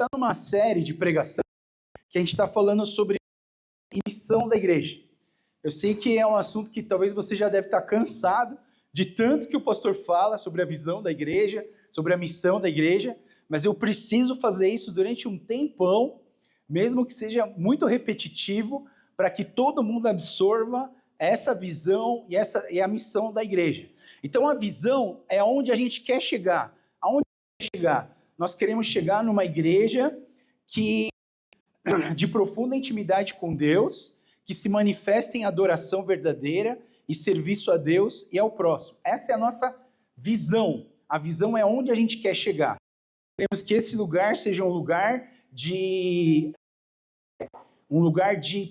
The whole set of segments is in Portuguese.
está numa série de pregação que a gente está falando sobre a missão da igreja. Eu sei que é um assunto que talvez você já deve estar cansado de tanto que o pastor fala sobre a visão da igreja, sobre a missão da igreja, mas eu preciso fazer isso durante um tempão, mesmo que seja muito repetitivo, para que todo mundo absorva essa visão e a missão da igreja. Então a visão é onde a gente quer chegar. Aonde quer chegar? Nós queremos chegar numa igreja de profunda intimidade com Deus, que se manifesta em adoração verdadeira e serviço a Deus e ao próximo. Essa é a nossa visão. A visão é onde a gente quer chegar. Queremos que esse lugar seja um lugar de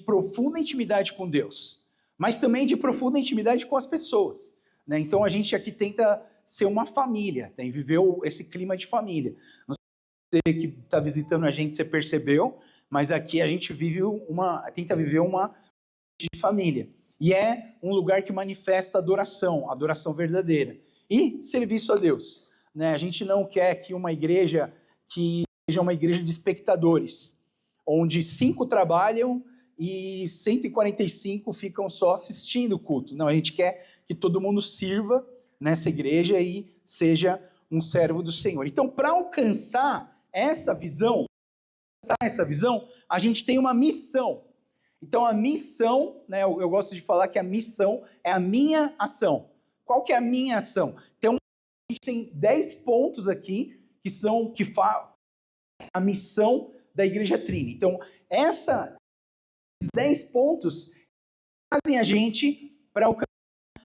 profunda intimidade com Deus, mas também de profunda intimidade com as pessoas, né? Então a gente aqui tenta ser uma família, tem viver esse clima de família. Não sei se você que está visitando a gente, você percebeu, mas aqui a gente tenta viver uma de família. E é um lugar que manifesta adoração verdadeira e serviço a Deus, né? A gente não quer que uma igreja que seja uma igreja de espectadores, onde 5 trabalham e 145 ficam só assistindo o culto. Não, a gente quer que todo mundo sirva nessa igreja e seja um servo do Senhor. Então, para alcançar essa visão, a gente tem uma missão. Então, a missão, né, eu gosto de falar que a missão é a minha ação. Qual que é a minha ação? Então, a gente tem 10 pontos aqui que falam a missão da Igreja Trini. Então, esses 10 pontos fazem a gente para alcançar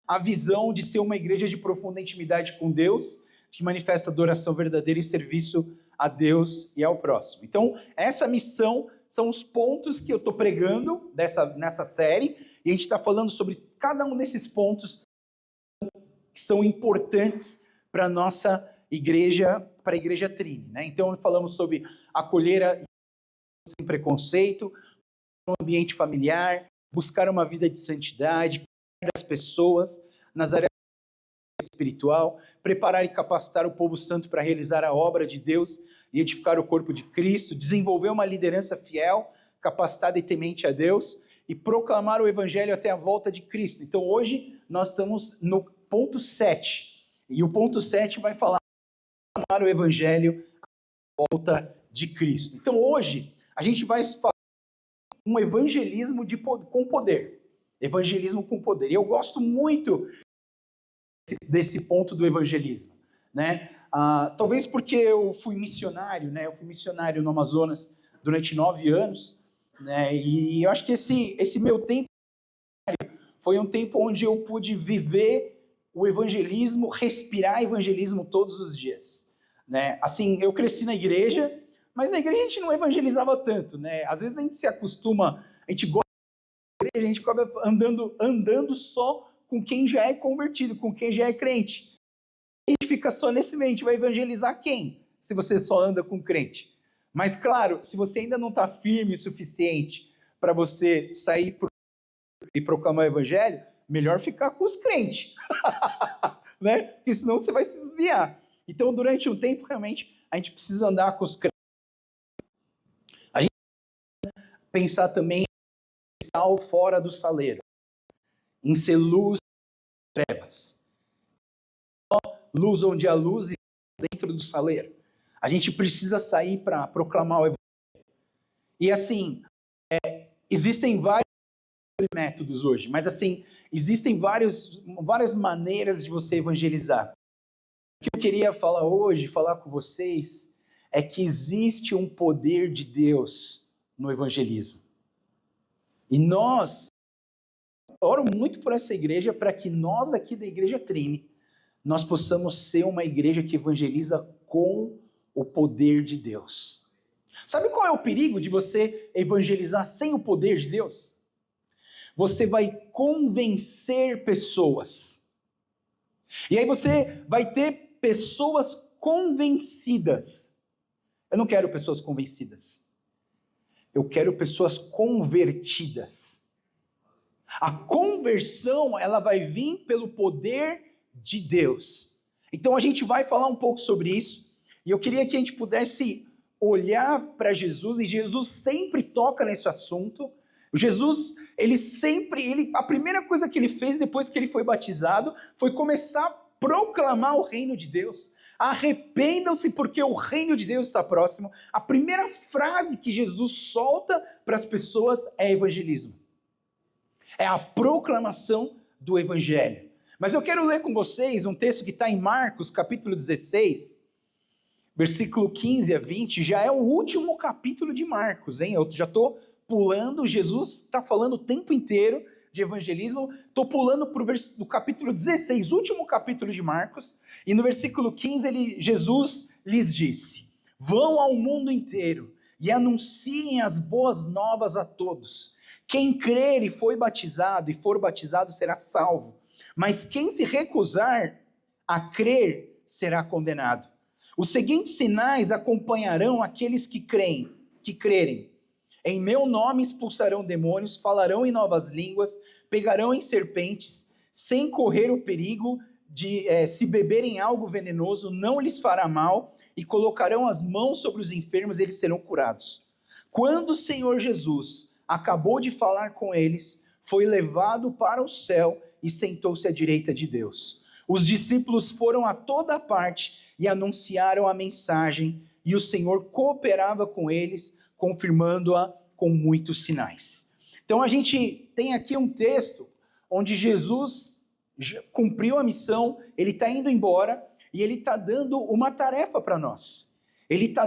a visão de ser uma igreja de profunda intimidade com Deus, que manifesta adoração verdadeira e serviço a Deus e ao próximo. Então, essa missão são os pontos que eu estou pregando nessa série, e a gente está falando sobre cada um desses pontos que são importantes para a nossa igreja, para a Igreja Trini, né? Então, falamos sobre acolher sem preconceito, um ambiente familiar, buscar uma vida de santidade, cuidar das pessoas nas áreas espiritual, preparar e capacitar o povo santo para realizar a obra de Deus e edificar o corpo de Cristo, desenvolver uma liderança fiel, capacitada e temente a Deus e proclamar o evangelho até a volta de Cristo. Então hoje nós estamos no ponto 7, e o ponto 7 vai falar proclamar o evangelho à volta de Cristo. Então hoje a gente vai falar um evangelismo com poder. Evangelismo com poder. E eu gosto muito desse ponto do evangelismo, né? Talvez porque eu fui missionário, né? Eu fui missionário no Amazonas durante 9 anos, né? E eu acho que esse meu tempo foi um tempo onde eu pude viver o evangelismo, respirar evangelismo todos os dias, né? Assim, eu cresci na igreja, mas na igreja a gente não evangelizava tanto, né? Às vezes a gente se acostuma, a gente gosta da igreja, a gente acaba andando só com quem já é convertido, com quem já é crente. A gente fica só nesse meio, a gente vai evangelizar quem? Se você só anda com crente. Mas claro, se você ainda não está firme o suficiente para você sair e proclamar o evangelho, melhor ficar com os crentes, né? Porque senão você vai se desviar. Então, durante um tempo, realmente, a gente precisa andar com os crentes. A gente precisa pensar também em sal fora do saleiro, em ser luz nas trevas. Luz onde há luz e dentro do saleiro. A gente precisa sair para proclamar o evangelho. E assim, existem vários métodos hoje, mas assim, existem várias maneiras de você evangelizar. O que eu queria falar hoje, falar com vocês, é que existe um poder de Deus no evangelismo. E nós, oro muito por essa igreja, para que nós aqui da Igreja Trini, nós possamos ser uma igreja que evangeliza com o poder de Deus. Sabe qual é o perigo de você evangelizar sem o poder de Deus? Você vai convencer pessoas. E aí você vai ter pessoas convencidas. Eu não quero pessoas convencidas. Eu quero pessoas convertidas. A conversão, ela vai vir pelo poder de Deus. Então a gente vai falar um pouco sobre isso, e eu queria que a gente pudesse olhar para Jesus, e Jesus sempre toca nesse assunto. Jesus, a primeira coisa que ele fez depois que ele foi batizado foi começar a proclamar o reino de Deus. Arrependam-se porque o reino de Deus está próximo. A primeira frase que Jesus solta para as pessoas é evangelismo. É a proclamação do evangelho. Mas eu quero ler com vocês um texto que está em Marcos, capítulo 16, versículo 15 a 20, já é o último capítulo de Marcos, hein? Eu já estou pulando, Jesus está falando o tempo inteiro de evangelismo, estou pulando para o capítulo 16, último capítulo de Marcos, e no versículo 15 Jesus lhes disse: vão ao mundo inteiro e anunciem as boas novas a todos. Quem crer e for batizado será salvo, mas quem se recusar a crer será condenado. Os seguintes sinais acompanharão aqueles que crerem. Em meu nome expulsarão demônios, falarão em novas línguas, pegarão em serpentes, sem correr o perigo de, se beberem algo venenoso, não lhes fará mal, e colocarão as mãos sobre os enfermos e eles serão curados. Quando o Senhor Jesus acabou de falar com eles, foi levado para o céu e sentou-se à direita de Deus. Os discípulos foram a toda parte e anunciaram a mensagem, e o Senhor cooperava com eles, confirmando-a com muitos sinais. Então a gente tem aqui um texto onde Jesus cumpriu a missão, ele está indo embora e ele está dando uma tarefa para nós. Ele está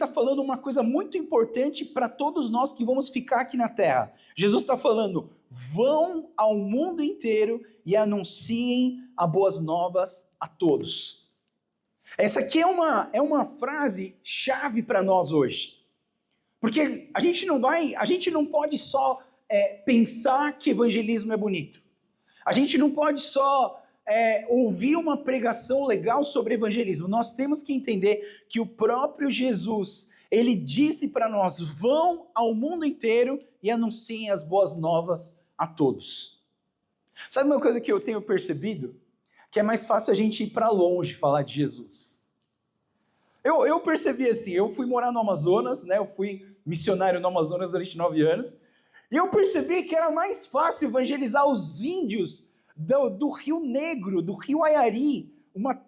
falando uma coisa muito importante para todos nós que vamos ficar aqui na terra. Jesus está falando: vão ao mundo inteiro e anunciem as boas novas a todos. Essa aqui é uma frase chave para nós hoje. Porque a gente não pode só pensar que evangelismo é bonito. A gente não pode só ouvir uma pregação legal sobre evangelismo. Nós temos que entender que o próprio Jesus, ele disse para nós: vão ao mundo inteiro e anunciem as boas novas a todos. Sabe uma coisa que eu tenho percebido? Que é mais fácil a gente ir para longe falar de Jesus. Eu percebi assim, eu fui morar no Amazonas, né? Eu fui missionário no Amazonas durante 9 anos, e eu percebi que era mais fácil evangelizar os índios do Rio Negro, do Rio Ayari,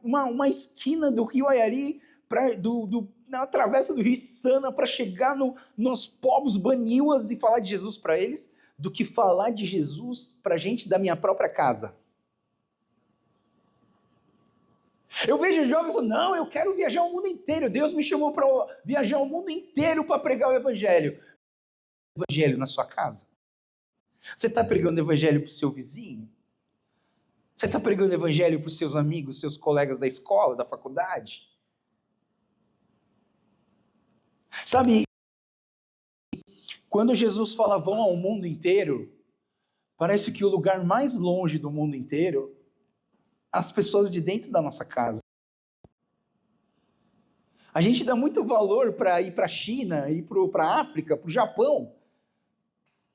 uma esquina do Rio Ayari, na travessa do Rio Sana, para chegar nos povos baniuas e falar de Jesus para eles, do que falar de Jesus para gente da minha própria casa. Eu vejo jovens falando: não, eu quero viajar o mundo inteiro, Deus me chamou para viajar o mundo inteiro para pregar o evangelho. Evangelho na sua casa? Você está pregando o evangelho para o seu vizinho? Você está pregando o evangelho para os seus amigos, seus colegas da escola, da faculdade? Sabe, quando Jesus fala vão ao mundo inteiro, parece que o lugar mais longe do mundo inteiro, as pessoas de dentro da nossa casa. A gente dá muito valor para ir para a China, ir para a África, para o Japão,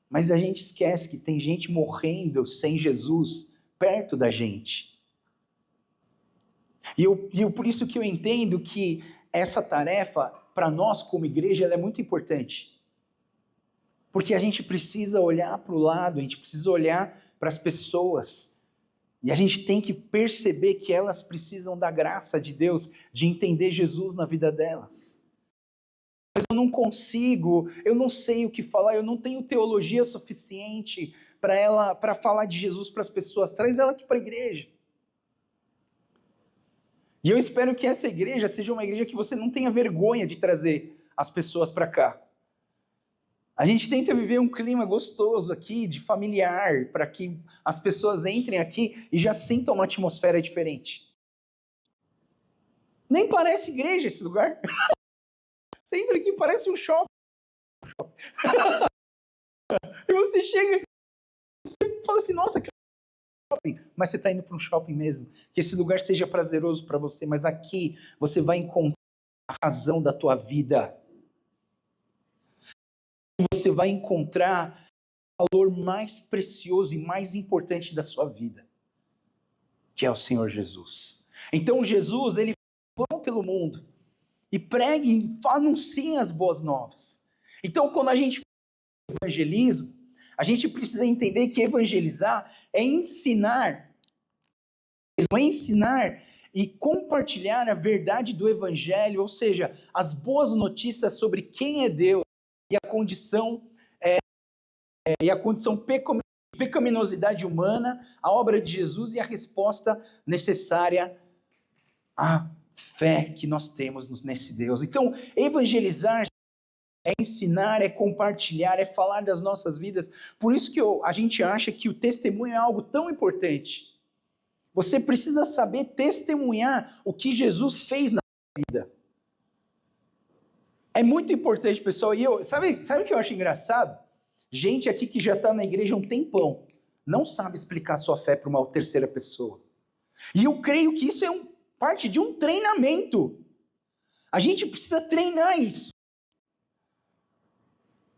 mas a gente esquece que tem gente morrendo sem Jesus perto da gente. E por isso que eu entendo que essa tarefa, para nós como igreja, ela é muito importante. Porque a gente precisa olhar para o lado, a gente precisa olhar para as pessoas. E a gente tem que perceber que elas precisam da graça de Deus, de entender Jesus na vida delas. Mas eu não consigo, eu não sei o que falar, eu não tenho teologia suficiente para falar de Jesus para as pessoas. Traz ela aqui para a igreja. E eu espero que essa igreja seja uma igreja que você não tenha vergonha de trazer as pessoas para cá. A gente tenta viver um clima gostoso aqui, de familiar, para que as pessoas entrem aqui e já sintam uma atmosfera diferente. Nem parece igreja esse lugar. Você entra aqui, parece um shopping. E você chega e fala assim: nossa, que shopping. Mas você está indo para um shopping mesmo. Que esse lugar seja prazeroso para você, mas aqui você vai encontrar a razão da tua vida. Você vai encontrar o valor mais precioso e mais importante da sua vida, que é o Senhor Jesus. Então Jesus, ele vai pelo mundo e preguem, anunciem as boas novas. Então, quando a gente fala de evangelismo, a gente precisa entender que evangelizar é ensinar e compartilhar a verdade do evangelho, ou seja, as boas notícias sobre quem é Deus e a condição pecaminosidade humana, a obra de Jesus e a resposta necessária à fé que nós temos nesse Deus. Então, evangelizar é ensinar, é compartilhar, é falar das nossas vidas. Por isso que a gente acha que o testemunho é algo tão importante. Você precisa saber testemunhar o que Jesus fez na sua vida. É muito importante, pessoal. E sabe o que eu acho engraçado? Gente aqui que já está na igreja há um tempão, não sabe explicar sua fé para uma terceira pessoa. E eu creio que isso é parte de um treinamento. A gente precisa treinar isso.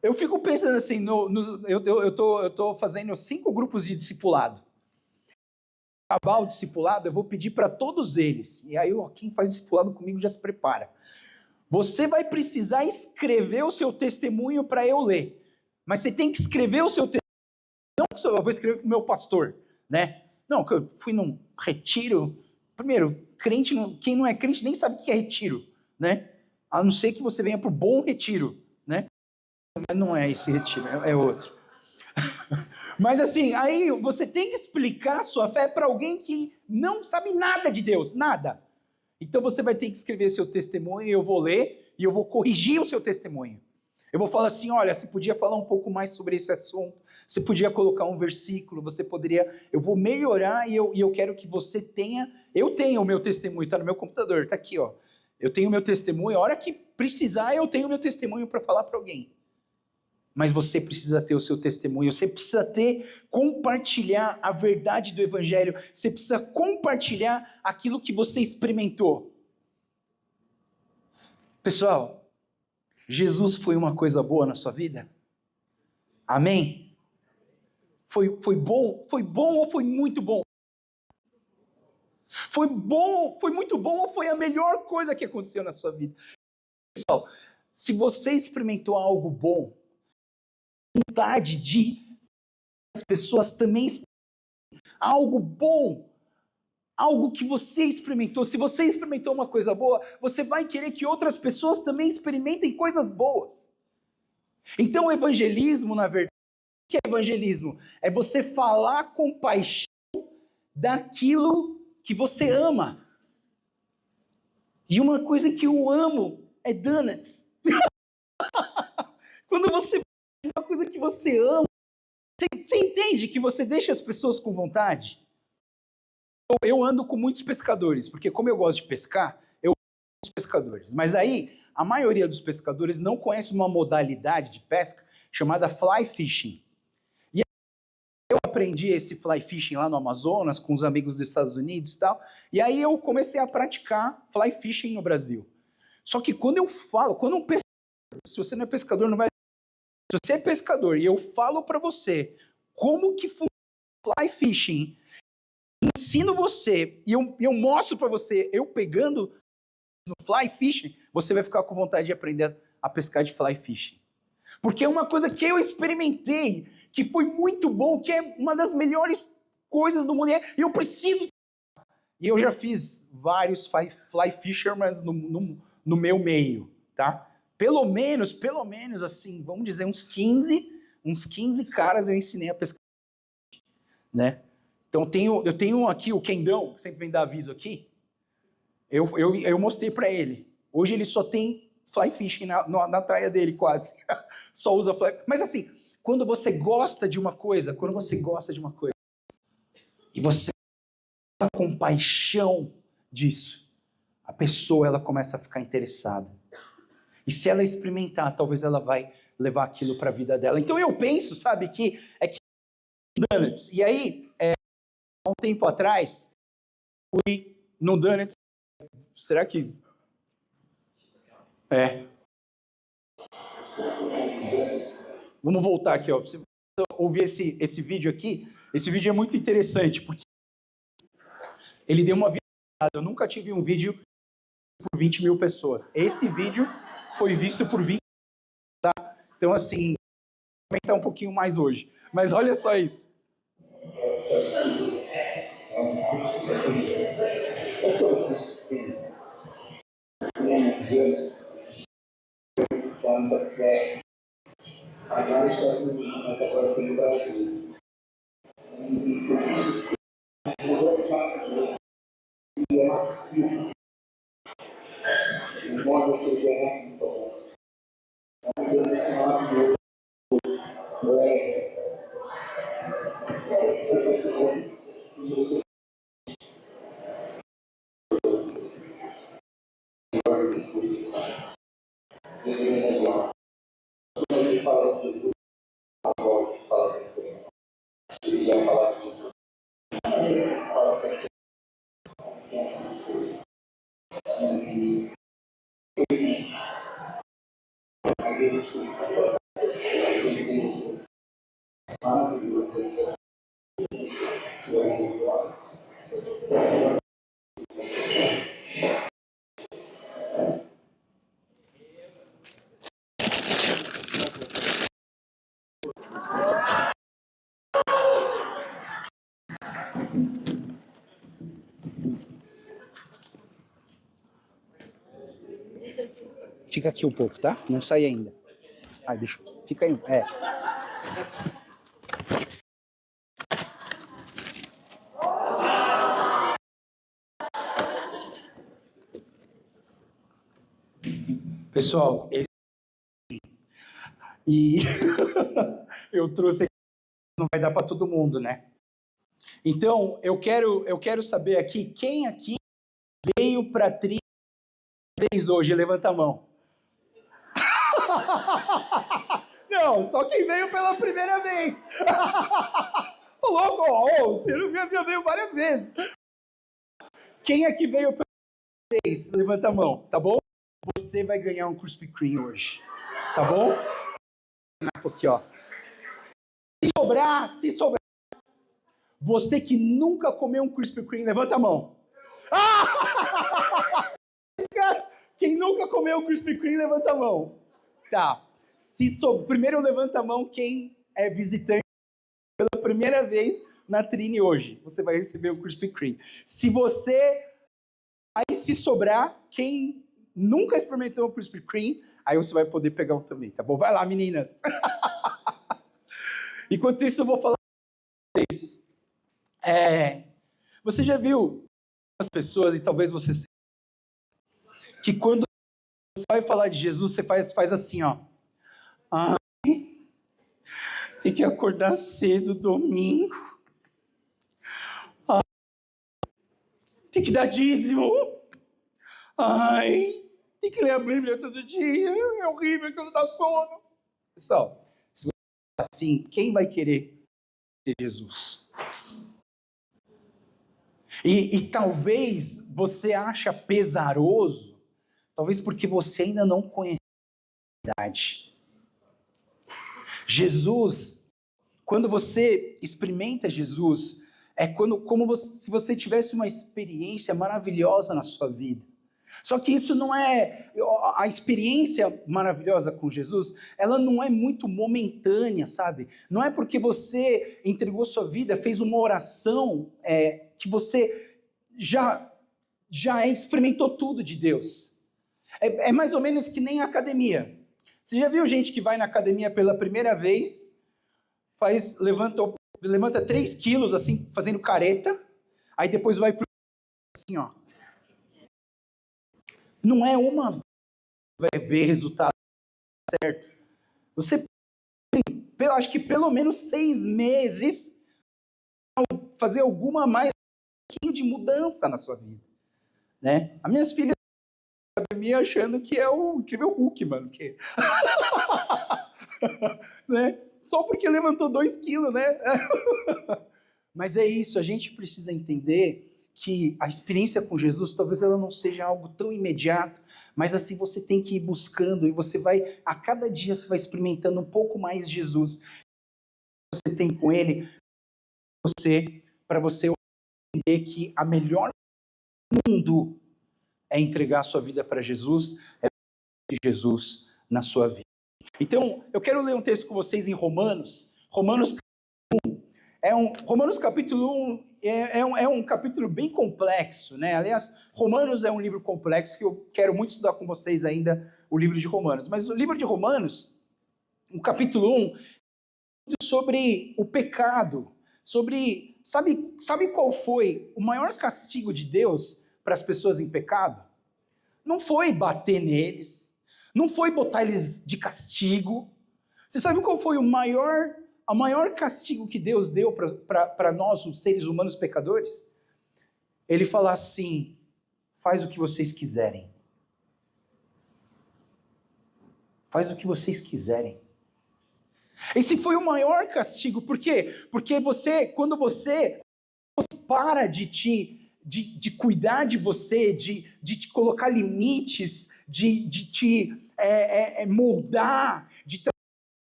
Eu fico pensando assim, eu tô fazendo 5 grupos de discipulado. Acabar o discipulado, eu vou pedir para todos eles. E aí, quem faz discipulado comigo já se prepara. Você vai precisar escrever o seu testemunho para eu ler. Mas você tem que escrever o seu testemunho. Não que eu vou escrever para o meu pastor, né? Não, que eu fui num retiro. Primeiro, crente, quem não é crente nem sabe o que é retiro, né? A não ser que você venha para o bom retiro, né? Mas não é esse retiro, é outro. Mas assim, aí você tem que explicar a sua fé para alguém que não sabe nada de Deus, nada. Então você vai ter que escrever seu testemunho, eu vou ler e eu vou corrigir o seu testemunho. Eu vou falar assim, olha, você podia falar um pouco mais sobre esse assunto, você podia colocar um versículo, eu vou melhorar e eu quero que você tenha, eu tenho o meu testemunho, está no meu computador, está aqui, ó. Eu tenho o meu testemunho, a hora que precisar eu tenho o meu testemunho para falar para alguém. Mas você precisa ter o seu testemunho, você precisa compartilhar a verdade do evangelho, você precisa compartilhar aquilo que você experimentou. Pessoal, Jesus foi uma coisa boa na sua vida? Amém? Foi bom? Foi bom ou foi muito bom? Foi bom, foi muito bom ou foi a melhor coisa que aconteceu na sua vida? Pessoal, se você experimentou algo bom, vontade de as pessoas também experimentem algo bom, algo que você experimentou. Se você experimentou uma coisa boa, você vai querer que outras pessoas também experimentem coisas boas. Então o evangelismo, na verdade, o que é evangelismo? É você falar com paixão daquilo que você ama. E uma coisa que eu amo é donuts. Quando você faz uma coisa que você ama, você entende que você deixa as pessoas com vontade? Eu ando com muitos pescadores, porque como eu gosto de pescar, eu ando com os pescadores. Mas aí, a maioria dos pescadores não conhece uma modalidade de pesca chamada fly fishing. E eu aprendi esse fly fishing lá no Amazonas, com os amigos dos Estados Unidos e tal, e aí eu comecei a praticar fly fishing no Brasil. Só que quando um pescador, se você não é pescador, não vai... Se você é pescador e eu falo para você como que funciona fly fishing, ensino você e eu mostro para você, eu pegando no fly fishing, você vai ficar com vontade de aprender a pescar de fly fishing. Porque é uma coisa que eu experimentei, que foi muito bom, que é uma das melhores coisas do mundo, e eu preciso... E eu já fiz vários fly fishermen no meu meio, tá? Pelo menos, assim, vamos dizer, uns 15 caras eu ensinei a pescar, né? Então eu tenho aqui o Kendão, que sempre vem dar aviso aqui, eu mostrei para ele. Hoje ele só tem fly fishing na praia dele, quase. Só usa fly. Mas assim, quando você gosta de uma coisa, e você tá com paixão disso, a pessoa ela começa a ficar interessada. E se ela experimentar, talvez ela vai levar aquilo para a vida dela. Então eu penso, sabe, que donuts. E aí, há um tempo atrás, fui no donuts. Será que... Vamos voltar aqui, ó. Você ouvir esse vídeo aqui. Esse vídeo é muito interessante, porque ele deu uma virada. Eu nunca tive um vídeo por 20 mil pessoas. Esse vídeo foi visto por 20 mil, tá? Então, assim, vou aumentar um pouquinho mais hoje. Mas olha só isso. Agora nos Estados Unidos, mas agora aqui no Brasil. O nosso país é macio. Embora seja racismo, é um ambiente maravilhoso. Eles falam de Jesus, agora falam de Jesus. Ele vai falar de Jesus. Ele fala para as pessoas. A Jesus Cristo. Maravilhoso. Fica aqui um pouco, tá? Não sai ainda. Ai, deixa. Fica aí. É. Pessoal, e eu trouxe aqui, não vai dar para todo mundo, né? Então, eu quero saber aqui, quem aqui veio para a trilha vez hoje? Levanta a mão. Não, só quem veio pela primeira vez. Ô, louco, você já veio várias vezes. Quem aqui veio pela primeira vez? Levanta a mão, tá bom? Você vai ganhar um Krispy Kreme hoje, tá bom? Aqui, ó. Se sobrar, você que nunca comeu um Krispy Kreme, levanta a mão. Quem nunca comeu um Krispy Kreme, levanta a mão. Tá. Primeiro levanta a mão quem é visitante pela primeira vez na Trine hoje. Você vai receber o Krispy Kreme. Aí se sobrar, quem nunca experimentou o Krispy Kreme, aí você vai poder pegar um também, tá bom? Vai lá, meninas. Enquanto isso, eu vou falar para vocês. Você já viu as pessoas, e talvez você que quando você vai falar de Jesus, você faz assim, ó. Ai, tem que acordar cedo domingo. Ai, tem que dar dízimo. Ai, tem que ler a Bíblia todo dia. É horrível que não dá sono. Pessoal, se você falar assim, quem vai querer ser Jesus? E talvez você ache pesaroso, talvez porque você ainda não conhece a verdade. Jesus, quando você experimenta Jesus, é se você tivesse uma experiência maravilhosa na sua vida. Só que isso não é... A experiência maravilhosa com Jesus, ela não é muito momentânea, sabe? Não é porque você entregou sua vida, fez uma oração, que você já experimentou tudo de Deus. É mais ou menos que nem a academia. Você já viu gente que vai na academia pela primeira vez, levanta 3 quilos, assim, fazendo careta, aí depois vai pro... assim, ó. Não é uma vez que vai ver resultado certo. Você tem, acho que pelo menos 6 meses, fazer alguma mais de mudança na sua vida, né? As minhas filhas na academia achando que é o incrível Hulk, mano. Né? Só porque levantou 2 quilos, né? Mas é isso, a gente precisa entender que a experiência com Jesus, talvez ela não seja algo tão imediato, mas assim você tem que ir buscando e você vai, a cada dia você vai experimentando um pouco mais de Jesus. Você tem com ele, para você entender que a melhor mundo é entregar a sua vida para Jesus, é de Jesus na sua vida. Então, eu quero ler um texto com vocês em Romanos. Romanos capítulo 1 é um capítulo bem complexo, né? Aliás, Romanos é um livro complexo que eu quero muito estudar com vocês ainda, o livro de Romanos. Mas o livro de Romanos, o capítulo 1, é sobre o pecado, sobre... Sabe qual foi o maior castigo de Deus para as pessoas em pecado? Não foi bater neles, não foi botar eles de castigo. Você sabe qual foi o maior castigo que Deus deu para nós, os seres humanos pecadores? Ele fala assim: faz o que vocês quiserem. Faz o que vocês quiserem. Esse foi o maior castigo. Por quê? Porque quando você para de cuidar de você, de te colocar limites, de te moldar, de trazer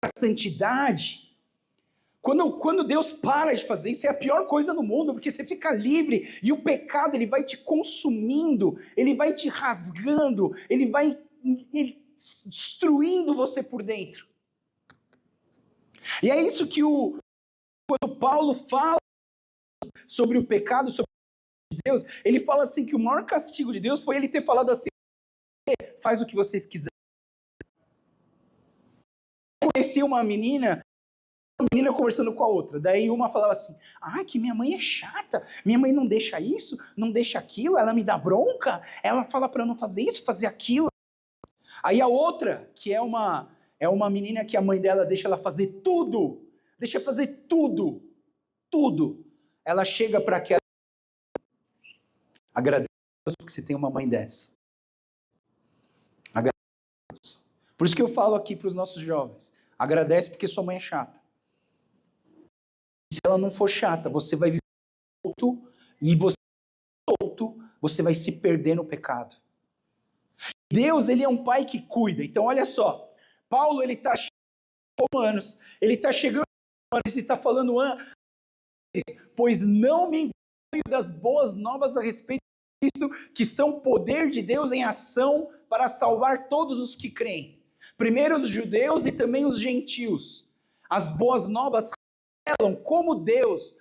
a santidade. Quando Deus para de fazer isso, é a pior coisa no mundo, porque você fica livre e o pecado ele vai te consumindo, ele vai te rasgando, ele vai destruindo você por dentro. E é isso que quando Paulo fala sobre o pecado, sobre de Deus, ele fala assim que o maior castigo de Deus foi ele ter falado assim: faz o que vocês quiserem. Eu conheci uma menina conversando com a outra, daí uma falava assim: que minha mãe é chata, minha mãe não deixa isso, não deixa aquilo, ela me dá bronca, ela fala para eu não fazer isso, fazer aquilo. Aí a outra, que é uma menina que a mãe dela deixa ela fazer tudo, tudo. Ela chega para aquela: agradeço a Deus porque você tem uma mãe dessa. Agradeço a Deus. Por isso que eu falo aqui para os nossos jovens: agradece porque sua mãe é chata. Se ela não for chata, você vai viver solto, e você vai se perder no pecado. Deus, ele é um pai que cuida. Então olha só, Paulo, ele está chegando em Romanos, ele está chegando em Romanos e está falando: pois não me envergonho das boas novas a respeito de Cristo, que são poder de Deus em ação para salvar todos os que creem. Primeiro os judeus e também os gentios. As boas novas revelam como Deus,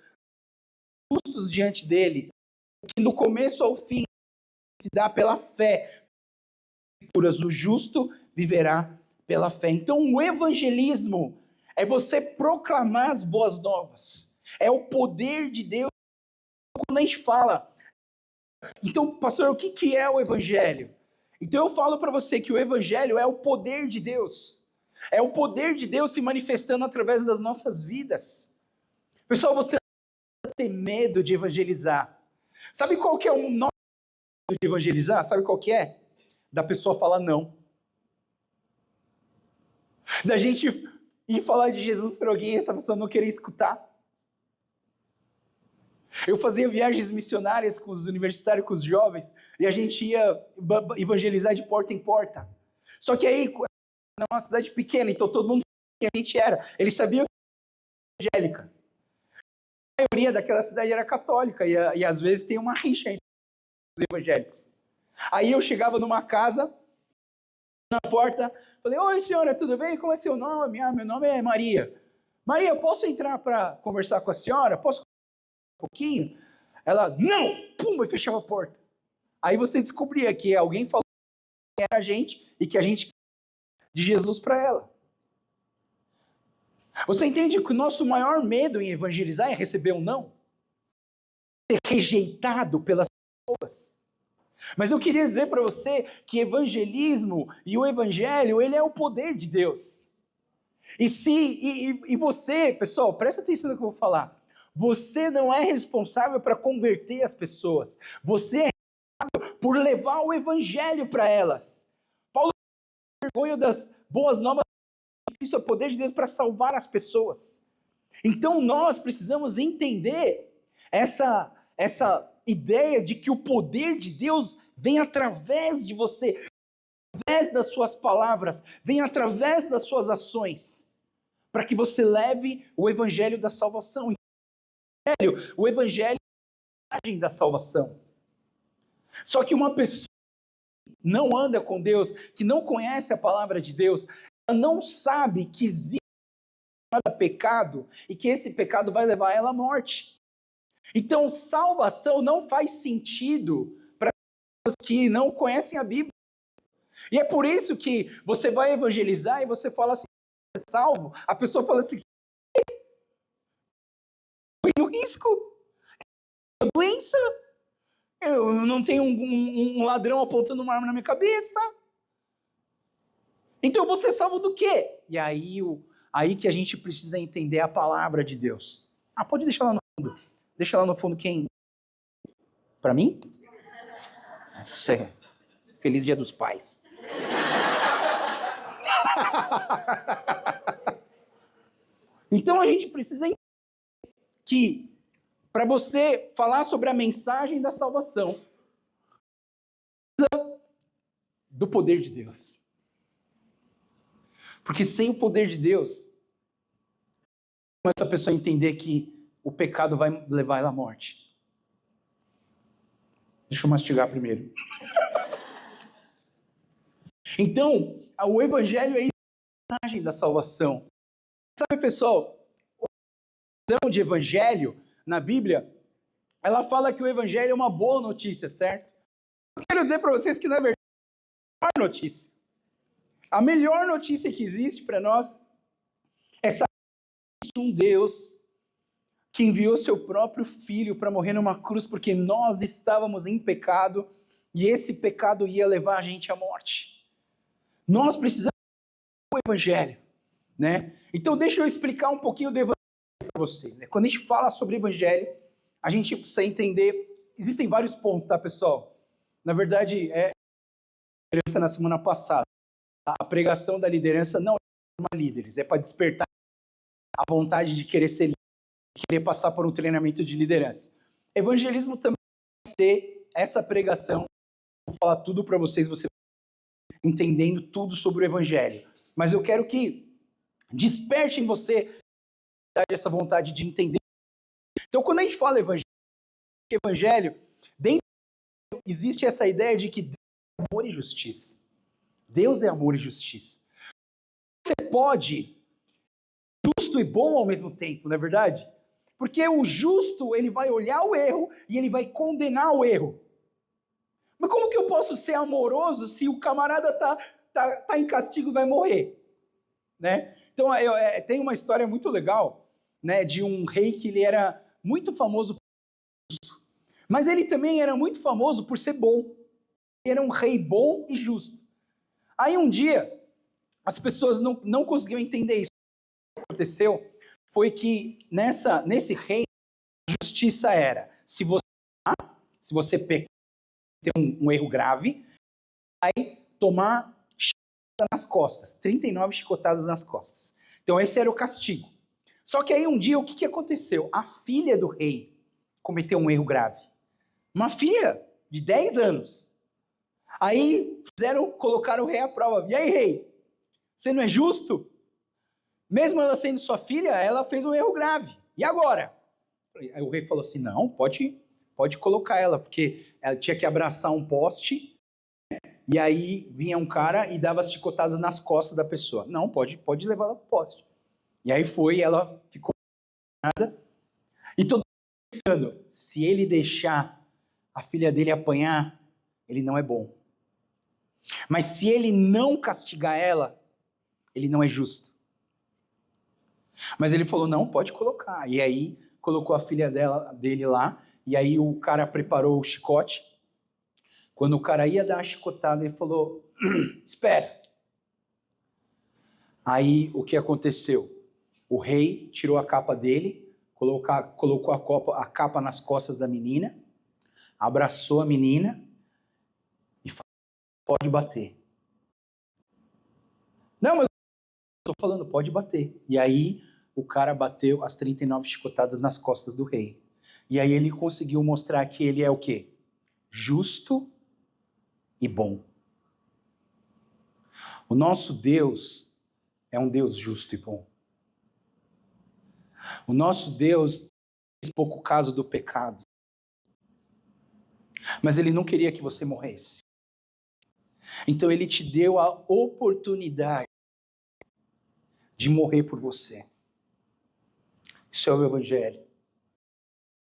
justos diante dele, que do começo ao fim se dá pela fé. O justo viverá pela fé. Então o evangelismo é você proclamar as boas novas. É o poder de Deus. Quando a gente fala, então, pastor, o que é o evangelho? Então eu falo para você que o evangelho é o poder de Deus. É o poder de Deus se manifestando através das nossas vidas. Pessoal, você não precisa ter medo de evangelizar. Sabe qual que é o nosso medo de evangelizar? Sabe qual que é? Da pessoa falar não. Da gente ir falar de Jesus para alguém e essa pessoa não querer escutar. Eu fazia viagens missionárias com os universitários, com os jovens, e a gente ia evangelizar de porta em porta. Só que aí, era uma cidade pequena, então todo mundo sabia quem a gente era. Eles sabiam que era evangélica. A maioria daquela cidade era católica, e às vezes tem uma rixa entre os evangélicos. Aí eu chegava numa casa, na porta, falei: oi senhora, tudo bem? Como é seu nome? Meu nome é Maria. Maria, posso entrar para conversar com a senhora? Posso conversar um pouquinho? Ela: não! Pum! E fechava a porta. Aí você descobria que alguém falou que era a gente e que a gente de Jesus para ela. Você entende que o nosso maior medo em evangelizar é receber um não? Ser rejeitado pelas pessoas. Mas eu queria dizer para você que evangelismo e o evangelho, ele é o poder de Deus. E você, pessoal, presta atenção no que eu vou falar. Você não é responsável para converter as pessoas. Você é responsável por levar o evangelho para elas. Paulo tem vergonha das boas novas de Cristo, é o poder de Deus para salvar as pessoas. Então nós precisamos entender essa ideia de que o poder de Deus vem através de você, através das suas palavras, vem através das suas ações, para que você leve o evangelho da salvação. O evangelho é a mensagem da salvação. Só que uma pessoa não anda com Deus, que não conhece a palavra de Deus, ela não sabe que existe pecado e que esse pecado vai levar ela à morte. Então, salvação não faz sentido para pessoas que não conhecem a Bíblia. E é por isso que você vai evangelizar e você fala assim, você é salvo. A pessoa fala assim, põe no risco, é uma doença. Eu não tenho um ladrão apontando uma arma na minha cabeça. Então eu vou ser salvo do quê? E aí que a gente precisa entender a palavra de Deus. Ah, pode deixar lá no fundo. Deixa lá no fundo quem? Para mim? Nossa, feliz Dia dos Pais. Então a gente precisa entender que para você falar sobre a mensagem da salvação, precisa do poder de Deus. Porque sem o poder de Deus, essa pessoa entender que o pecado vai levar ela à morte. Deixa eu mastigar primeiro. Então, o evangelho é a mensagem da salvação. Sabe, pessoal, a visão de evangelho na Bíblia, ela fala que o evangelho é uma boa notícia, certo? Eu quero dizer para vocês que, na verdade, é a melhor notícia. A melhor notícia que existe para nós é saber que existe um Deus que enviou seu próprio Filho para morrer numa cruz porque nós estávamos em pecado e esse pecado ia levar a gente à morte. Nós precisamos do Evangelho, né? Então deixa eu explicar um pouquinho do Evangelho para vocês, né? Quando a gente fala sobre Evangelho, a gente precisa entender, existem vários pontos, tá, pessoal? Na verdade, na semana passada, a pregação da liderança não é para líderes, é para despertar a vontade de querer ser líder, de querer passar por um treinamento de liderança. Evangelismo também vai ser essa pregação, vou falar tudo para vocês entendendo tudo sobre o Evangelho. Mas eu quero que desperte em você essa vontade de entender. Então, quando a gente fala Evangelho, dentro existe essa ideia de que Deus é amor e justiça. Deus é amor e justiça. Você pode justo e bom ao mesmo tempo, não é verdade? Porque o justo, ele vai olhar o erro e ele vai condenar o erro. Mas como que eu posso ser amoroso se o camarada tá em castigo e vai morrer? Né? Então, tem uma história muito legal, né, de um rei que ele era muito famoso por ser justo. Mas ele também era muito famoso por ser bom. Ele era um rei bom e justo. Aí um dia, as pessoas não conseguiam entender isso. O que aconteceu foi que nesse reino, a justiça era, se você pecar, ter um erro grave, vai tomar chicotada nas costas, 39 chicotadas nas costas. Então esse era o castigo. Só que aí um dia, o que aconteceu? A filha do rei cometeu um erro grave. Uma filha de 10 anos. Aí colocaram o rei à prova. E aí, rei, você não é justo? Mesmo ela sendo sua filha, ela fez um erro grave. E agora? Aí o rei falou assim, não, pode colocar ela, porque ela tinha que abraçar um poste, e aí vinha um cara e dava as chicotadas nas costas da pessoa. Não, pode levar ela pro poste. E aí ela ficou nada. E todo mundo pensando, se ele deixar a filha dele apanhar, ele não é bom. Mas se ele não castigar ela, ele não é justo. Mas ele falou, não, pode colocar. E aí colocou a filha dele lá, e aí o cara preparou o chicote. Quando o cara ia dar a chicotada, ele falou, espera. Aí o que aconteceu? O rei tirou a capa dele, colocou a capa nas costas da menina, abraçou a menina e falou, pode bater. Não, mas eu estou falando, pode bater. E aí o cara bateu as 39 chicotadas nas costas do rei. E aí ele conseguiu mostrar que ele é o quê? Justo e bom. O nosso Deus é um Deus justo e bom. O nosso Deus fez pouco caso do pecado. Mas ele não queria que você morresse. Então ele te deu a oportunidade de morrer por você. Isso é o Evangelho.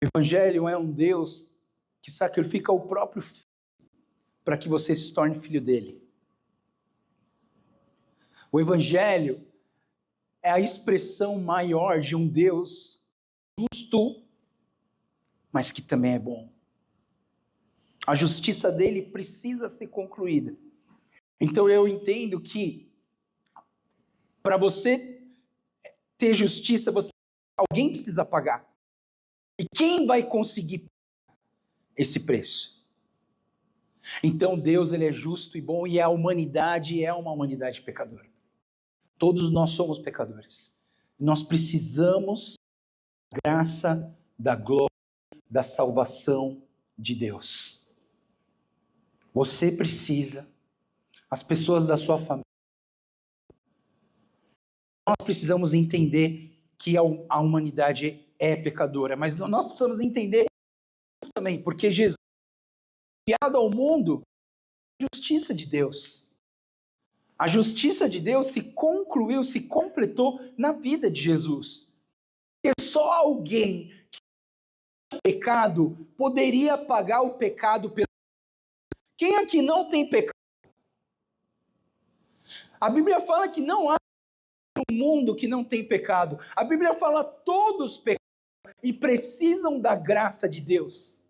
O Evangelho é um Deus que sacrifica o próprio filho para que você se torne filho dele. O Evangelho é a expressão maior de um Deus justo, mas que também é bom. A justiça dele precisa ser concluída. Então eu entendo que para você ter justiça, alguém precisa pagar. E quem vai conseguir esse preço? Então Deus, ele é justo e bom, e a humanidade é uma humanidade pecadora. Todos nós somos pecadores. Nós precisamos da graça, da glória, da salvação de Deus. Você precisa, as pessoas da sua família, nós precisamos entender que a humanidade é pecadora, mas nós precisamos entender também, porque Jesus, enviado ao mundo, é a justiça de Deus. A justiça de Deus se concluiu, se completou na vida de Jesus. Porque só alguém que tem pecado poderia pagar o pecado pelo. Quem aqui não tem pecado? A Bíblia fala que não há um mundo que não tem pecado. A Bíblia fala todos pecam e precisam da graça de Deus.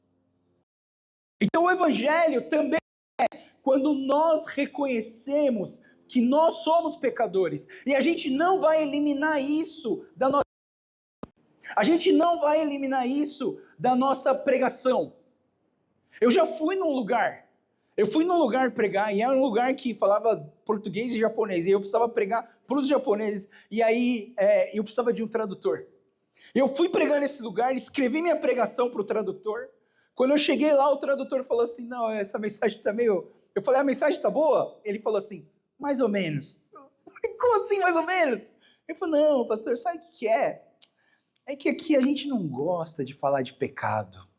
Então o Evangelho também é quando nós reconhecemos que nós somos pecadores. E a gente não vai eliminar isso da nossa. A gente não vai eliminar isso da nossa pregação. Eu já fui num lugar. Eu fui num lugar pregar, e era um lugar que falava português e japonês, e eu precisava pregar para os japoneses, e aí eu precisava de um tradutor. Eu fui pregar nesse lugar, escrevi minha pregação para o tradutor. Quando eu cheguei lá, o tradutor falou assim, não, essa mensagem está meio... Eu falei, a mensagem está boa? Ele falou assim, mais ou menos. Eu falei, como assim, mais ou menos? Ele falou, não, pastor, sabe o que é? É que aqui a gente não gosta de falar de pecado.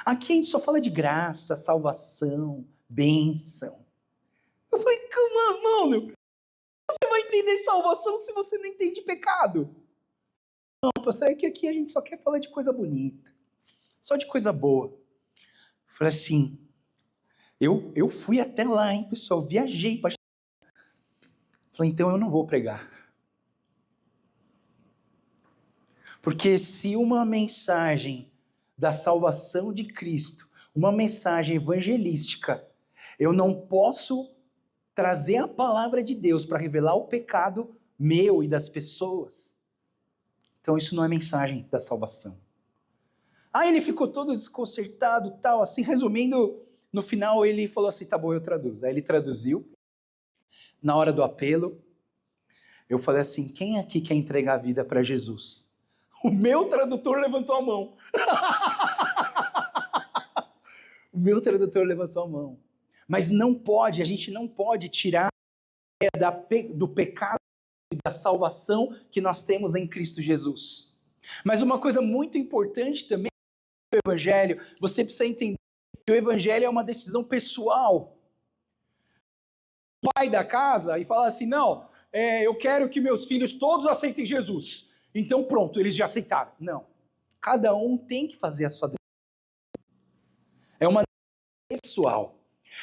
Aqui a gente só fala de graça, salvação, bênção. Eu falei, calma, mano, você vai entender salvação se você não entende pecado? Não, pastor, é que aqui a gente só quer falar de coisa bonita, só de coisa boa. Eu falei assim, eu fui até lá, hein, pessoal, viajei. Falei, então eu não vou pregar. Porque se uma mensagem da salvação de Cristo, uma mensagem evangelística, eu não posso trazer a palavra de Deus para revelar o pecado meu e das pessoas, então isso não é mensagem da salvação. Aí ele ficou todo desconcertado, tal, assim, resumindo, no final ele falou assim, tá bom, eu traduzo. Aí ele traduziu, na hora do apelo, eu falei assim, quem aqui quer entregar a vida para Jesus? O meu tradutor levantou a mão. O meu tradutor levantou a mão. Mas não pode, a gente não pode tirar do pecado e da salvação que nós temos em Cristo Jesus. Mas uma coisa muito importante também no Evangelho, você precisa entender que o Evangelho é uma decisão pessoal. O pai da casa e fala assim, não, eu quero que meus filhos todos aceitem Jesus. Então pronto, eles já aceitaram. Não. Cada um tem que fazer a sua decisão. É uma decisão pessoal.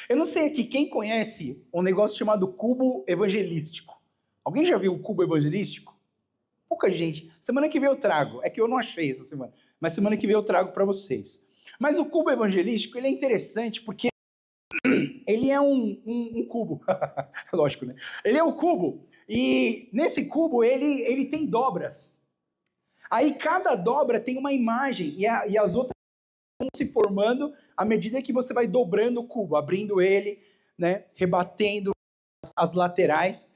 Eu não sei aqui quem conhece um negócio chamado cubo evangelístico. Alguém já viu o cubo evangelístico? Pouca gente. Semana que vem eu trago. É que eu não achei essa semana. Mas semana que vem eu trago para vocês. Mas o cubo evangelístico, ele é interessante porque ele é um cubo. Lógico, né? Ele é um cubo. E nesse cubo, ele tem dobras. Aí cada dobra tem uma imagem. E as outras vão se formando à medida que você vai dobrando o cubo, abrindo ele, né, rebatendo as laterais.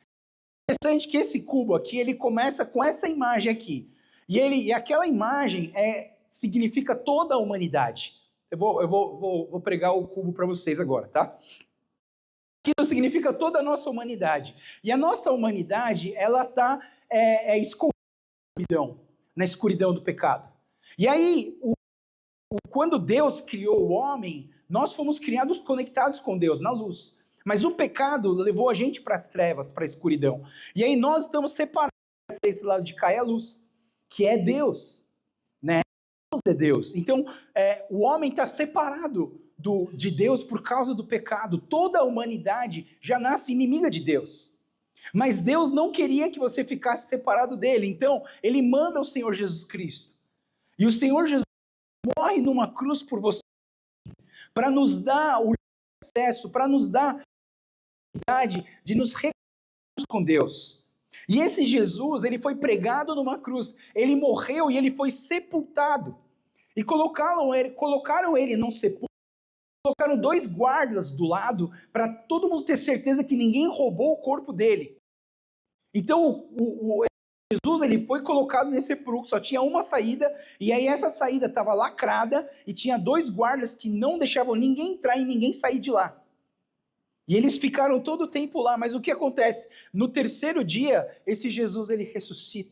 É interessante que esse cubo aqui, ele começa com essa imagem aqui. E aquela imagem significa toda a humanidade. Eu vou pregar o cubo para vocês agora, tá? Aquilo significa toda a nossa humanidade. E a nossa humanidade, ela está escondida na escuridão do pecado. E aí, quando Deus criou o homem, nós fomos criados conectados com Deus, na luz. Mas o pecado levou a gente para as trevas, para a escuridão. E aí nós estamos separados desse lado de cá é a luz, que é Deus, né? Deus é Deus. Então, o homem está separado de Deus por causa do pecado. Toda a humanidade já nasce inimiga de Deus. Mas Deus não queria que você ficasse separado dele. Então, ele manda o Senhor Jesus Cristo. E o Senhor Jesus morre numa cruz por você, para nos dar o acesso, para nos dar a oportunidade de nos reconciliarmos com Deus. E esse Jesus, ele foi pregado numa cruz, ele morreu e ele foi sepultado. E colocaram ele num sepulcro, colocaram 2 guardas do lado, para todo mundo ter certeza que ninguém roubou o corpo dele. Então, Jesus, ele foi colocado nesse sepulcro, só tinha uma saída, e aí essa saída estava lacrada, e tinha 2 guardas que não deixavam ninguém entrar e ninguém sair de lá. E eles ficaram todo o tempo lá, mas o que acontece? No 3º dia, esse Jesus, ele ressuscita.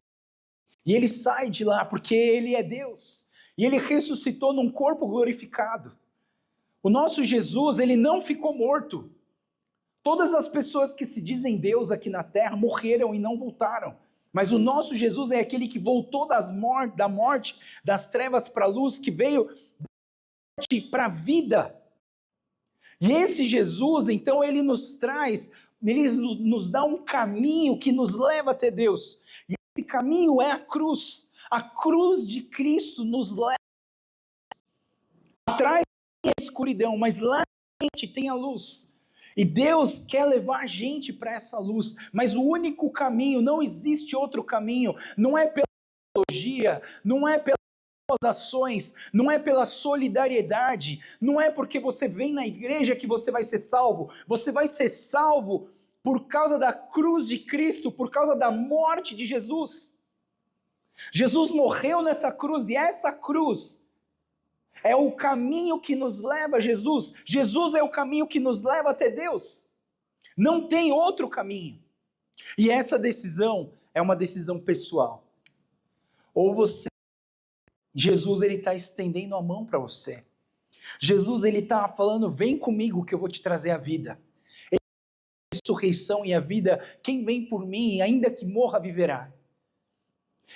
E ele sai de lá, porque ele é Deus. E ele ressuscitou num corpo glorificado. O nosso Jesus, ele não ficou morto. Todas as pessoas que se dizem Deus aqui na terra morreram e não voltaram. Mas o nosso Jesus é aquele que voltou da morte, das trevas para a luz, que veio da morte para a vida. E esse Jesus, então, ele nos traz, ele nos dá um caminho que nos leva até Deus. E esse caminho é a cruz. A cruz de Cristo nos leva. Atrás tem a escuridão, mas lá na frente tem a luz. E Deus quer levar a gente para essa luz. Mas o único caminho, não existe outro caminho. Não é pela teologia, não é pela ações, não é pela solidariedade, não é porque você vem na igreja que você vai ser salvo. Você vai ser salvo por causa da cruz de Cristo, por causa da morte de Jesus. Jesus morreu nessa cruz e essa cruz é o caminho que nos leva a Jesus. Jesus é o caminho que nos leva até Deus. Não tem outro caminho. E essa decisão é uma decisão pessoal. Ou você Jesus, ele está estendendo a mão para você. Jesus, ele está falando, vem comigo que eu vou te trazer a vida. A ressurreição e a vida, quem vem por mim, ainda que morra, viverá.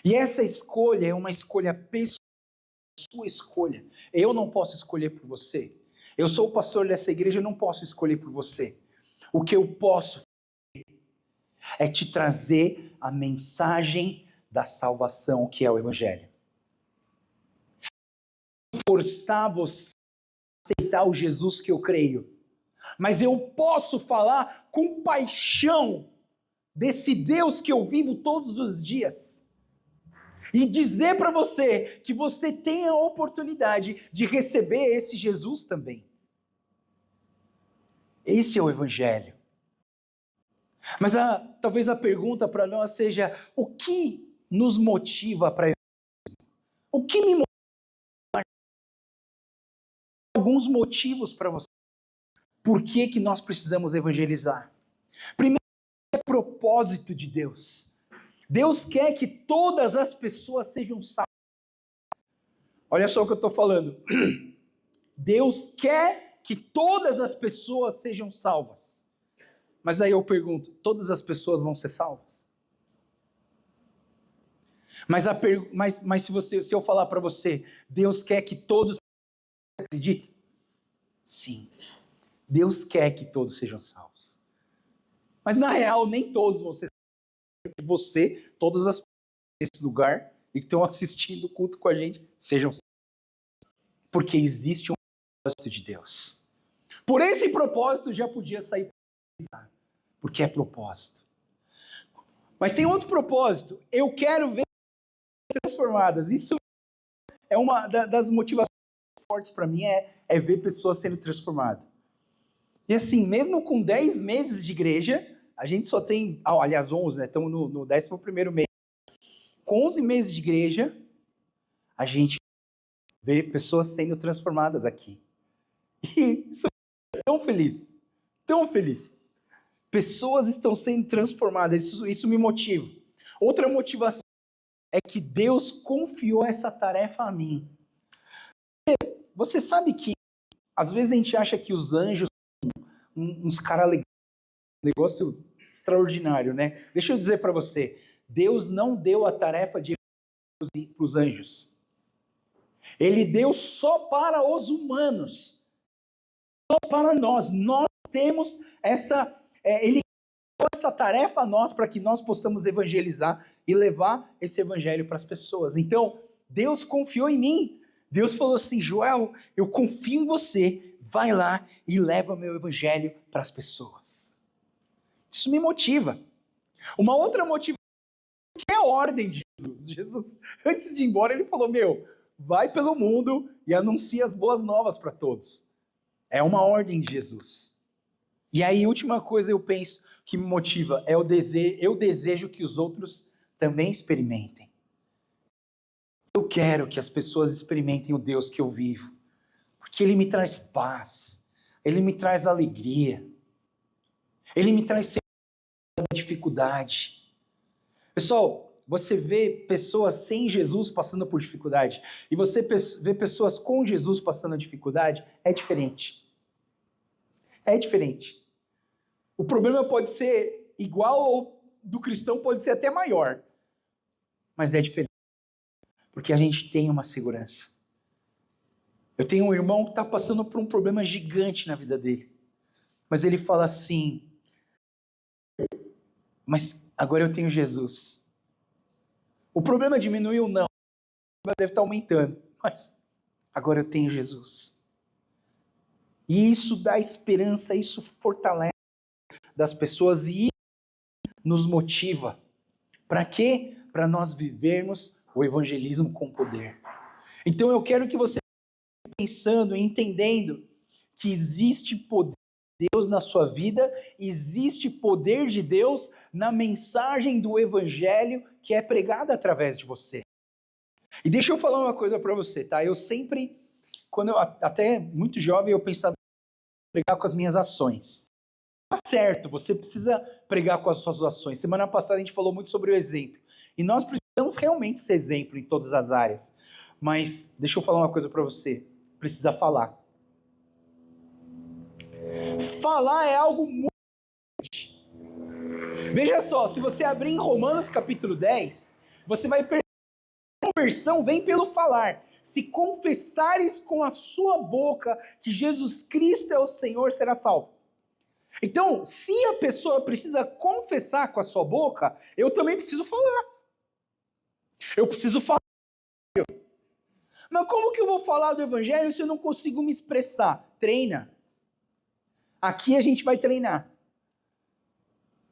E essa escolha é uma escolha pessoal, sua escolha. Eu não posso escolher por você. Eu sou o pastor dessa igreja, eu não posso escolher por você. O que eu posso fazer é te trazer a mensagem da salvação, que é o Evangelho. Forçar você a aceitar o Jesus que eu creio, mas eu posso falar com paixão desse Deus que eu vivo todos os dias e dizer para você que você tem a oportunidade de receber esse Jesus também. Esse é o Evangelho. Mas talvez a pergunta para nós seja: o que nos motiva para o que me motiva? Alguns motivos para você. Por que nós precisamos evangelizar? Primeiro, é propósito de Deus. Deus quer que todas as pessoas sejam salvas. Olha só o que eu estou falando. Deus quer que todas as pessoas sejam salvas. Mas aí eu pergunto, todas as pessoas vão ser salvas? Mas se eu falar para você, Deus quer que todos acreditem? Sim. Deus quer que todos sejam salvos. Mas na real, nem todos vão ser salvos. Você, todas as pessoas nesse lugar e que estão assistindo o culto com a gente, sejam salvos. Porque existe um propósito de Deus. Por esse propósito já podia sair, porque é propósito. Mas tem outro propósito. Eu quero ver transformadas. Isso é uma das motivações fortes para mim, é ver pessoas sendo transformadas. E assim, mesmo com 10 meses de igreja, a gente só tem, aliás 11, né? Estamos no 11º mês. Com 11 meses de igreja, a gente vê pessoas sendo transformadas aqui. E isso é tão feliz, tão feliz. Pessoas estão sendo transformadas, isso me motiva. Outra motivação é que Deus confiou essa tarefa a mim. Você sabe que, às vezes a gente acha que os anjos são uns caras legais, negócio extraordinário, né? Deixa eu dizer para você, Deus não deu a tarefa de para os anjos. Ele deu só para os humanos, só para nós. Nós temos ele deu essa tarefa a nós para que nós possamos evangelizar e levar esse evangelho para as pessoas. Então, Deus confiou em mim. Deus falou assim: Joel, eu confio em você. Vai lá e leva meu evangelho para as pessoas. Isso me motiva. Uma outra motivação é a ordem de Jesus. Jesus, antes de ir embora, ele falou: vai pelo mundo e anuncia as boas novas para todos. É uma ordem de Jesus. E aí, última coisa eu penso que me motiva é eu desejo que os outros também experimentem. Eu quero que as pessoas experimentem o Deus que eu vivo, porque Ele me traz paz, Ele me traz alegria, Ele me traz segurança na dificuldade. Pessoal, você vê pessoas sem Jesus passando por dificuldade e você vê pessoas com Jesus passando dificuldade, é diferente. É diferente. O problema pode ser igual ou do cristão pode ser até maior, mas é diferente, porque a gente tem uma segurança. Eu tenho um irmão que está passando por um problema gigante na vida dele, mas ele fala assim: mas agora eu tenho Jesus. O problema diminuiu? Não. O problema deve estar aumentando, mas agora eu tenho Jesus. E isso dá esperança, isso fortalece das pessoas e nos motiva. Para quê? Para nós vivermos o evangelismo com poder. Então eu quero que você esteja pensando e entendendo que existe poder de Deus na sua vida, existe poder de Deus na mensagem do evangelho que é pregada através de você. E deixa eu falar uma coisa para você, tá? Eu sempre, quando eu até muito jovem, eu pensava em pregar com as minhas ações. Tá certo, você precisa pregar com as suas ações. Semana passada a gente falou muito sobre o exemplo. E nós precisamos realmente ser exemplo em todas as áreas. Mas deixa eu falar uma coisa para você. Precisa falar. Falar é algo muito importante. Veja só, se você abrir em Romanos capítulo 10, você vai perceber que a conversão vem pelo falar. Se confessares com a sua boca que Jesus Cristo é o Senhor, será salvo. Então, se a pessoa precisa confessar com a sua boca, eu também preciso falar. Eu preciso falar. Mas como que eu vou falar do evangelho se eu não consigo me expressar? Treina. Aqui a gente vai treinar.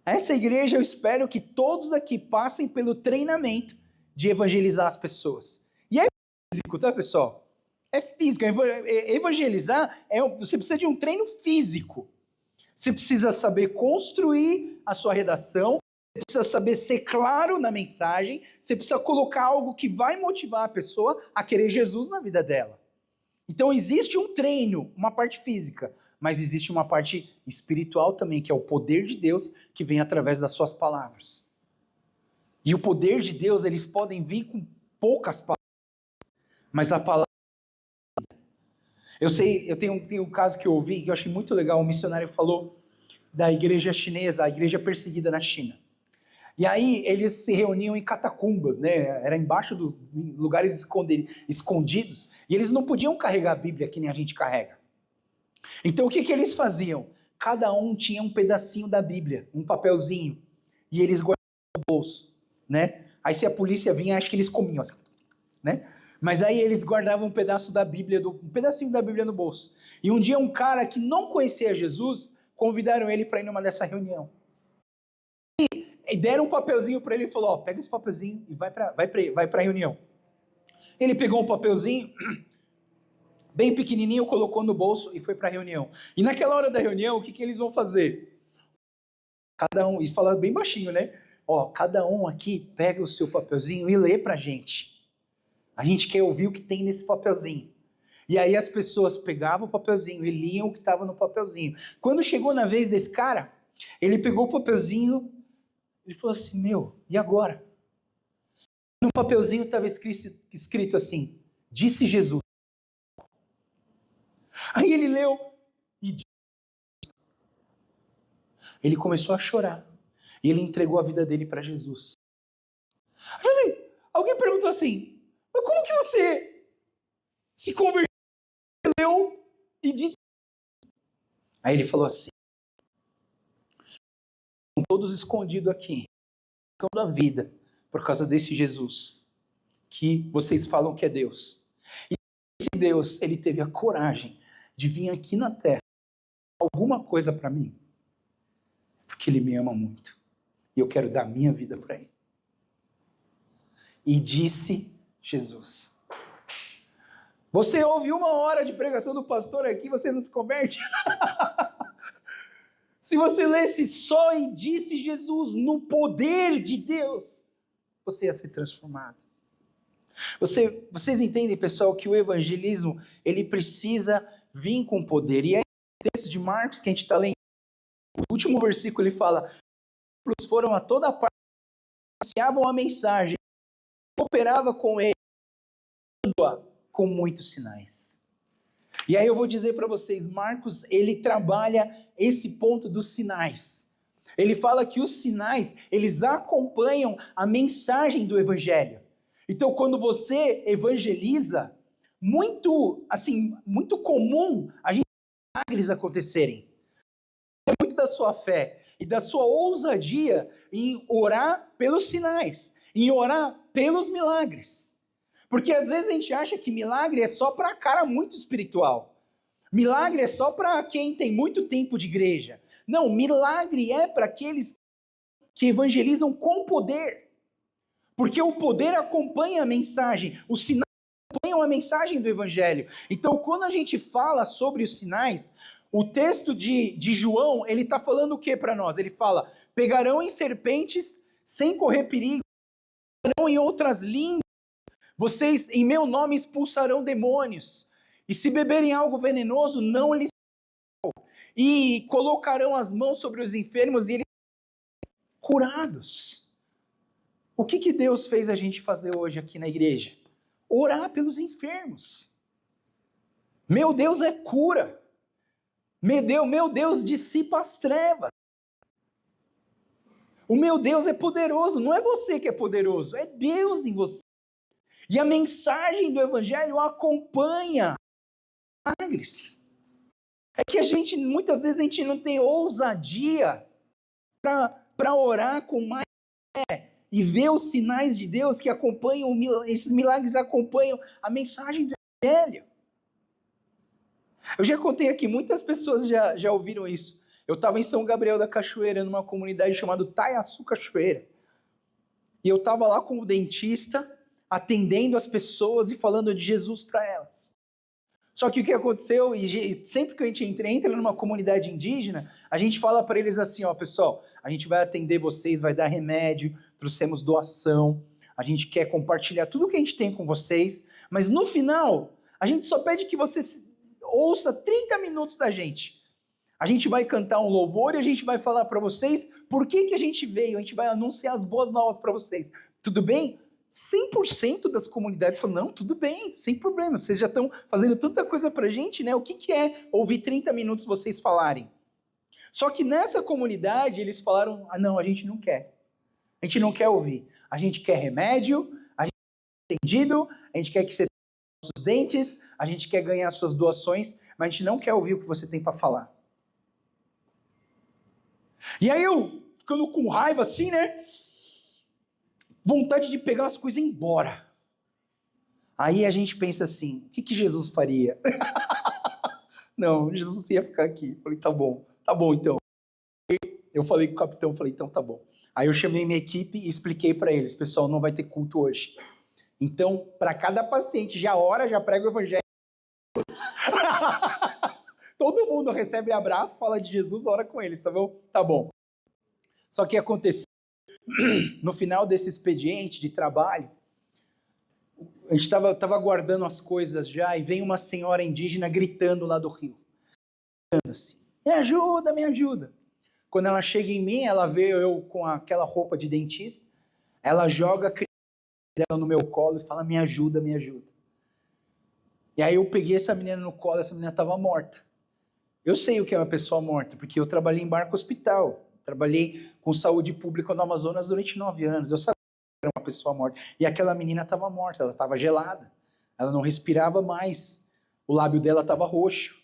Essa igreja, eu espero que todos aqui passem pelo treinamento de evangelizar as pessoas. E é físico, tá, pessoal? É físico. Evangelizar, você precisa de um treino físico. Você precisa saber construir a sua redação, você precisa saber ser claro na mensagem, você precisa colocar algo que vai motivar a pessoa a querer Jesus na vida dela. Então existe um treino, uma parte física, mas existe uma parte espiritual também, que é o poder de Deus que vem através das suas palavras. E o poder de Deus, eles podem vir com poucas palavras, mas a palavra... Eu tenho um caso que eu ouvi, que eu achei muito legal, um missionário falou da igreja chinesa, a igreja perseguida na China. E aí eles se reuniam em catacumbas, né? Era embaixo em lugares escondidos, e eles não podiam carregar a Bíblia que nem a gente carrega. Então o que eles faziam? Cada um tinha um pedacinho da Bíblia, um papelzinho, e eles guardavam no bolso, né? Aí se a polícia vinha, acho que eles comiam, assim, né? Mas aí eles guardavam um pedacinho da Bíblia no bolso. E um dia um cara que não conhecia Jesus, convidaram ele para ir numa dessa reunião. E deram um papelzinho para ele e falou: ó, pega esse papelzinho e vai para a reunião. Ele pegou um papelzinho, bem pequenininho, colocou no bolso e foi para a reunião. E naquela hora da reunião, o que eles vão fazer? Cada um, e falar bem baixinho, né? Ó, cada um aqui pega o seu papelzinho e lê pra gente. A gente quer ouvir o que tem nesse papelzinho. E aí as pessoas pegavam o papelzinho e liam o que estava no papelzinho. Quando chegou na vez desse cara, ele pegou o papelzinho, ele falou assim: e agora? No papelzinho estava escrito assim: disse Jesus. Aí ele leu e disse. ele começou a chorar. E ele entregou a vida dele para Jesus. Assim, alguém perguntou assim, mas como que você se converteu e disse? Aí ele falou assim, estão todos escondidos aqui, da vida, por causa desse Jesus, que vocês falam que é Deus. E esse Deus, ele teve a coragem de vir aqui na terra, alguma coisa para mim, porque ele me ama muito, e eu quero dar minha vida para ele. E disse Jesus, você ouve 1 hora de pregação do pastor aqui, você não se converte? Se você lesse só e disse Jesus, no poder de Deus, você ia ser transformado. Vocês entendem, pessoal, que o evangelismo, ele precisa vir com poder. E aí, no texto de Marcos, que a gente está lendo, o último versículo, ele fala, os foram a toda parte, anunciavam a mensagem, cooperava com ele, com muitos sinais. E aí eu vou dizer para vocês, Marcos, ele trabalha esse ponto dos sinais. Ele fala que os sinais, eles acompanham a mensagem do evangelho. Então, quando você evangeliza, muito comum a gente ver milagres acontecerem. É muito da sua fé e da sua ousadia em orar pelos sinais, em orar pelos milagres. Porque às vezes a gente acha que milagre é só para cara muito espiritual. Milagre é só para quem tem muito tempo de igreja. Não, milagre é para aqueles que evangelizam com poder. Porque o poder acompanha a mensagem, os sinais acompanham a mensagem do evangelho. Então, quando a gente fala sobre os sinais, o texto de João, ele está falando o que para nós? Ele fala, pegarão em serpentes sem correr perigo, falarão em outras línguas, vocês em meu nome expulsarão demônios, e se beberem algo venenoso, não lhes e colocarão as mãos sobre os enfermos e eles serão curados. O que Deus fez a gente fazer hoje aqui na igreja? Orar pelos enfermos. Meu Deus é cura. Meu Deus dissipa as trevas. O meu Deus é poderoso. Não é você que é poderoso, é Deus em você. E a mensagem do evangelho acompanha milagres. É que muitas vezes a gente não tem ousadia para orar com mais fé e ver os sinais de Deus que acompanham, esses milagres acompanham a mensagem do evangelho. Eu já contei aqui, muitas pessoas já ouviram isso. Eu estava em São Gabriel da Cachoeira, numa comunidade chamada Taiaçu Cachoeira. E eu estava lá como dentista, atendendo as pessoas e falando de Jesus para elas. Só que o que aconteceu, e sempre que a gente entra numa comunidade indígena, a gente fala para eles assim, ó, pessoal, a gente vai atender vocês, vai dar remédio, trouxemos doação, a gente quer compartilhar tudo que a gente tem com vocês, mas no final, a gente só pede que você ouça 30 minutos da gente. A gente vai cantar um louvor e a gente vai falar para vocês por que a gente veio, a gente vai anunciar as boas novas para vocês. Tudo bem? 100% das comunidades falam, não, tudo bem, sem problema, vocês já estão fazendo tanta coisa pra gente, né? O que é ouvir 30 minutos vocês falarem? Só que nessa comunidade eles falaram, não, a gente não quer. A gente não quer ouvir. A gente quer remédio, a gente quer entendido, a gente quer que você tenha os dentes, a gente quer ganhar suas doações, mas a gente não quer ouvir o que você tem para falar. E aí eu, ficando com raiva assim, né? Vontade de pegar as coisas e ir embora. Aí a gente pensa assim, o que Jesus faria? Não, Jesus ia ficar aqui. Falei, tá bom então. Eu falei com o capitão, falei, então tá bom. Aí eu chamei minha equipe e expliquei para eles, pessoal, não vai ter culto hoje. Então, para cada paciente, já ora, já prega o evangelho. Todo mundo recebe abraço, fala de Jesus, ora com eles, tá bom? Tá bom. Só que aconteceu, no final desse expediente de trabalho, a gente estava guardando as coisas já, e vem uma senhora indígena gritando lá do rio. Gritando assim, me ajuda, me ajuda. Quando ela chega em mim, ela vê eu com aquela roupa de dentista, ela joga a criança no meu colo e fala, me ajuda, me ajuda. E aí eu peguei essa menina no colo, essa menina estava morta. Eu sei o que é uma pessoa morta, porque eu trabalhei em barco hospital. Trabalhei com saúde pública no Amazonas durante 9 anos. Eu sabia que era uma pessoa morta. E aquela menina estava morta, ela estava gelada. Ela não respirava mais. O lábio dela estava roxo.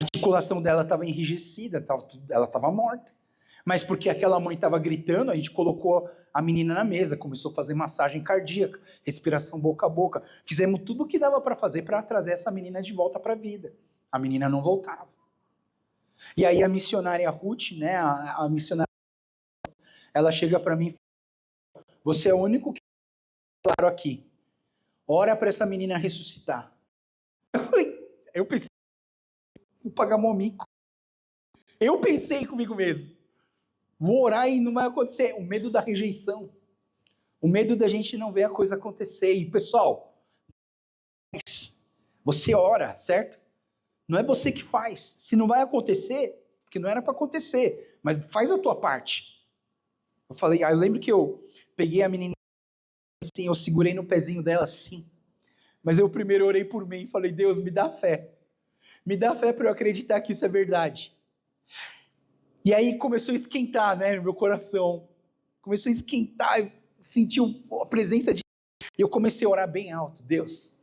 A articulação dela estava enrijecida, ela estava morta. Mas porque aquela mãe estava gritando, a gente colocou a menina na mesa, começou a fazer massagem cardíaca, respiração boca a boca. Fizemos tudo o que dava para fazer para trazer essa menina de volta para a vida. A menina não voltava. E aí a missionária Ruth, né, a missionária, ela chega para mim e fala, você é o único que é claro aqui. Ora para essa menina ressuscitar. Eu pensei, vou pagar mó mico. Eu pensei comigo mesmo. Vou orar e não vai acontecer. O medo da rejeição. O medo da gente não ver a coisa acontecer. E pessoal, você ora, certo? Não é você que faz. Se não vai acontecer, porque não era para acontecer, mas faz a tua parte. Eu lembro que eu peguei a menina assim, eu segurei no pezinho dela assim. Mas eu primeiro orei por mim e falei, Deus, me dá fé. Me dá fé para eu acreditar que isso é verdade. E aí começou a esquentar, né, no meu coração. Começou a esquentar, eu senti a presença de Deus. E eu comecei a orar bem alto. Deus,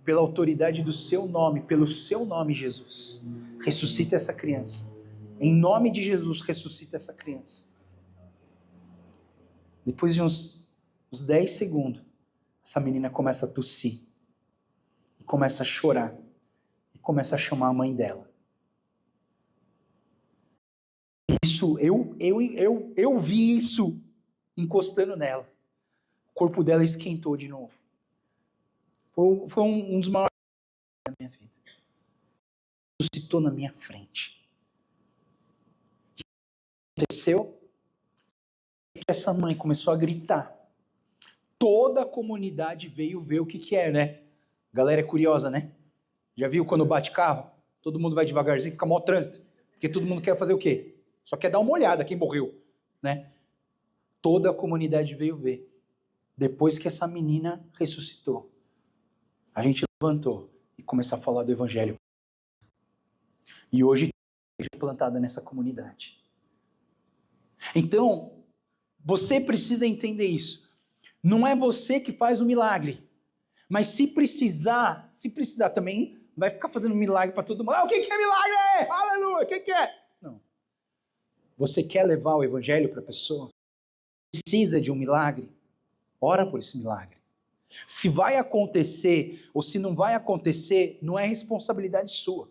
pela autoridade do seu nome, pelo seu nome, Jesus, ressuscita essa criança. Em nome de Jesus, ressuscita essa criança. Depois de uns 10 segundos, essa menina começa a tossir. E começa a chorar. E começa a chamar a mãe dela. Isso, eu vi isso encostando nela. O corpo dela esquentou de novo. Foi um dos maiores da minha vida. Ressuscitou na minha frente. O que aconteceu? Essa mãe começou a gritar. Toda a comunidade veio ver o que é, né? A galera é curiosa, né? Já viu quando bate carro? Todo mundo vai devagarzinho, fica mó trânsito. Porque todo mundo quer fazer o quê? Só quer dar uma olhada quem morreu, né? Toda a comunidade veio ver. Depois que essa menina ressuscitou, a gente levantou e começou a falar do evangelho. E hoje tem igreja plantada nessa comunidade. Então, você precisa entender isso. Não é você que faz o milagre. Mas se precisar também, vai ficar fazendo milagre para todo mundo. Ah, o que é milagre? Aleluia, o que é? Não. Você quer levar o evangelho para a pessoa? Precisa de um milagre? Ora por esse milagre. Se vai acontecer ou se não vai acontecer, não é responsabilidade sua.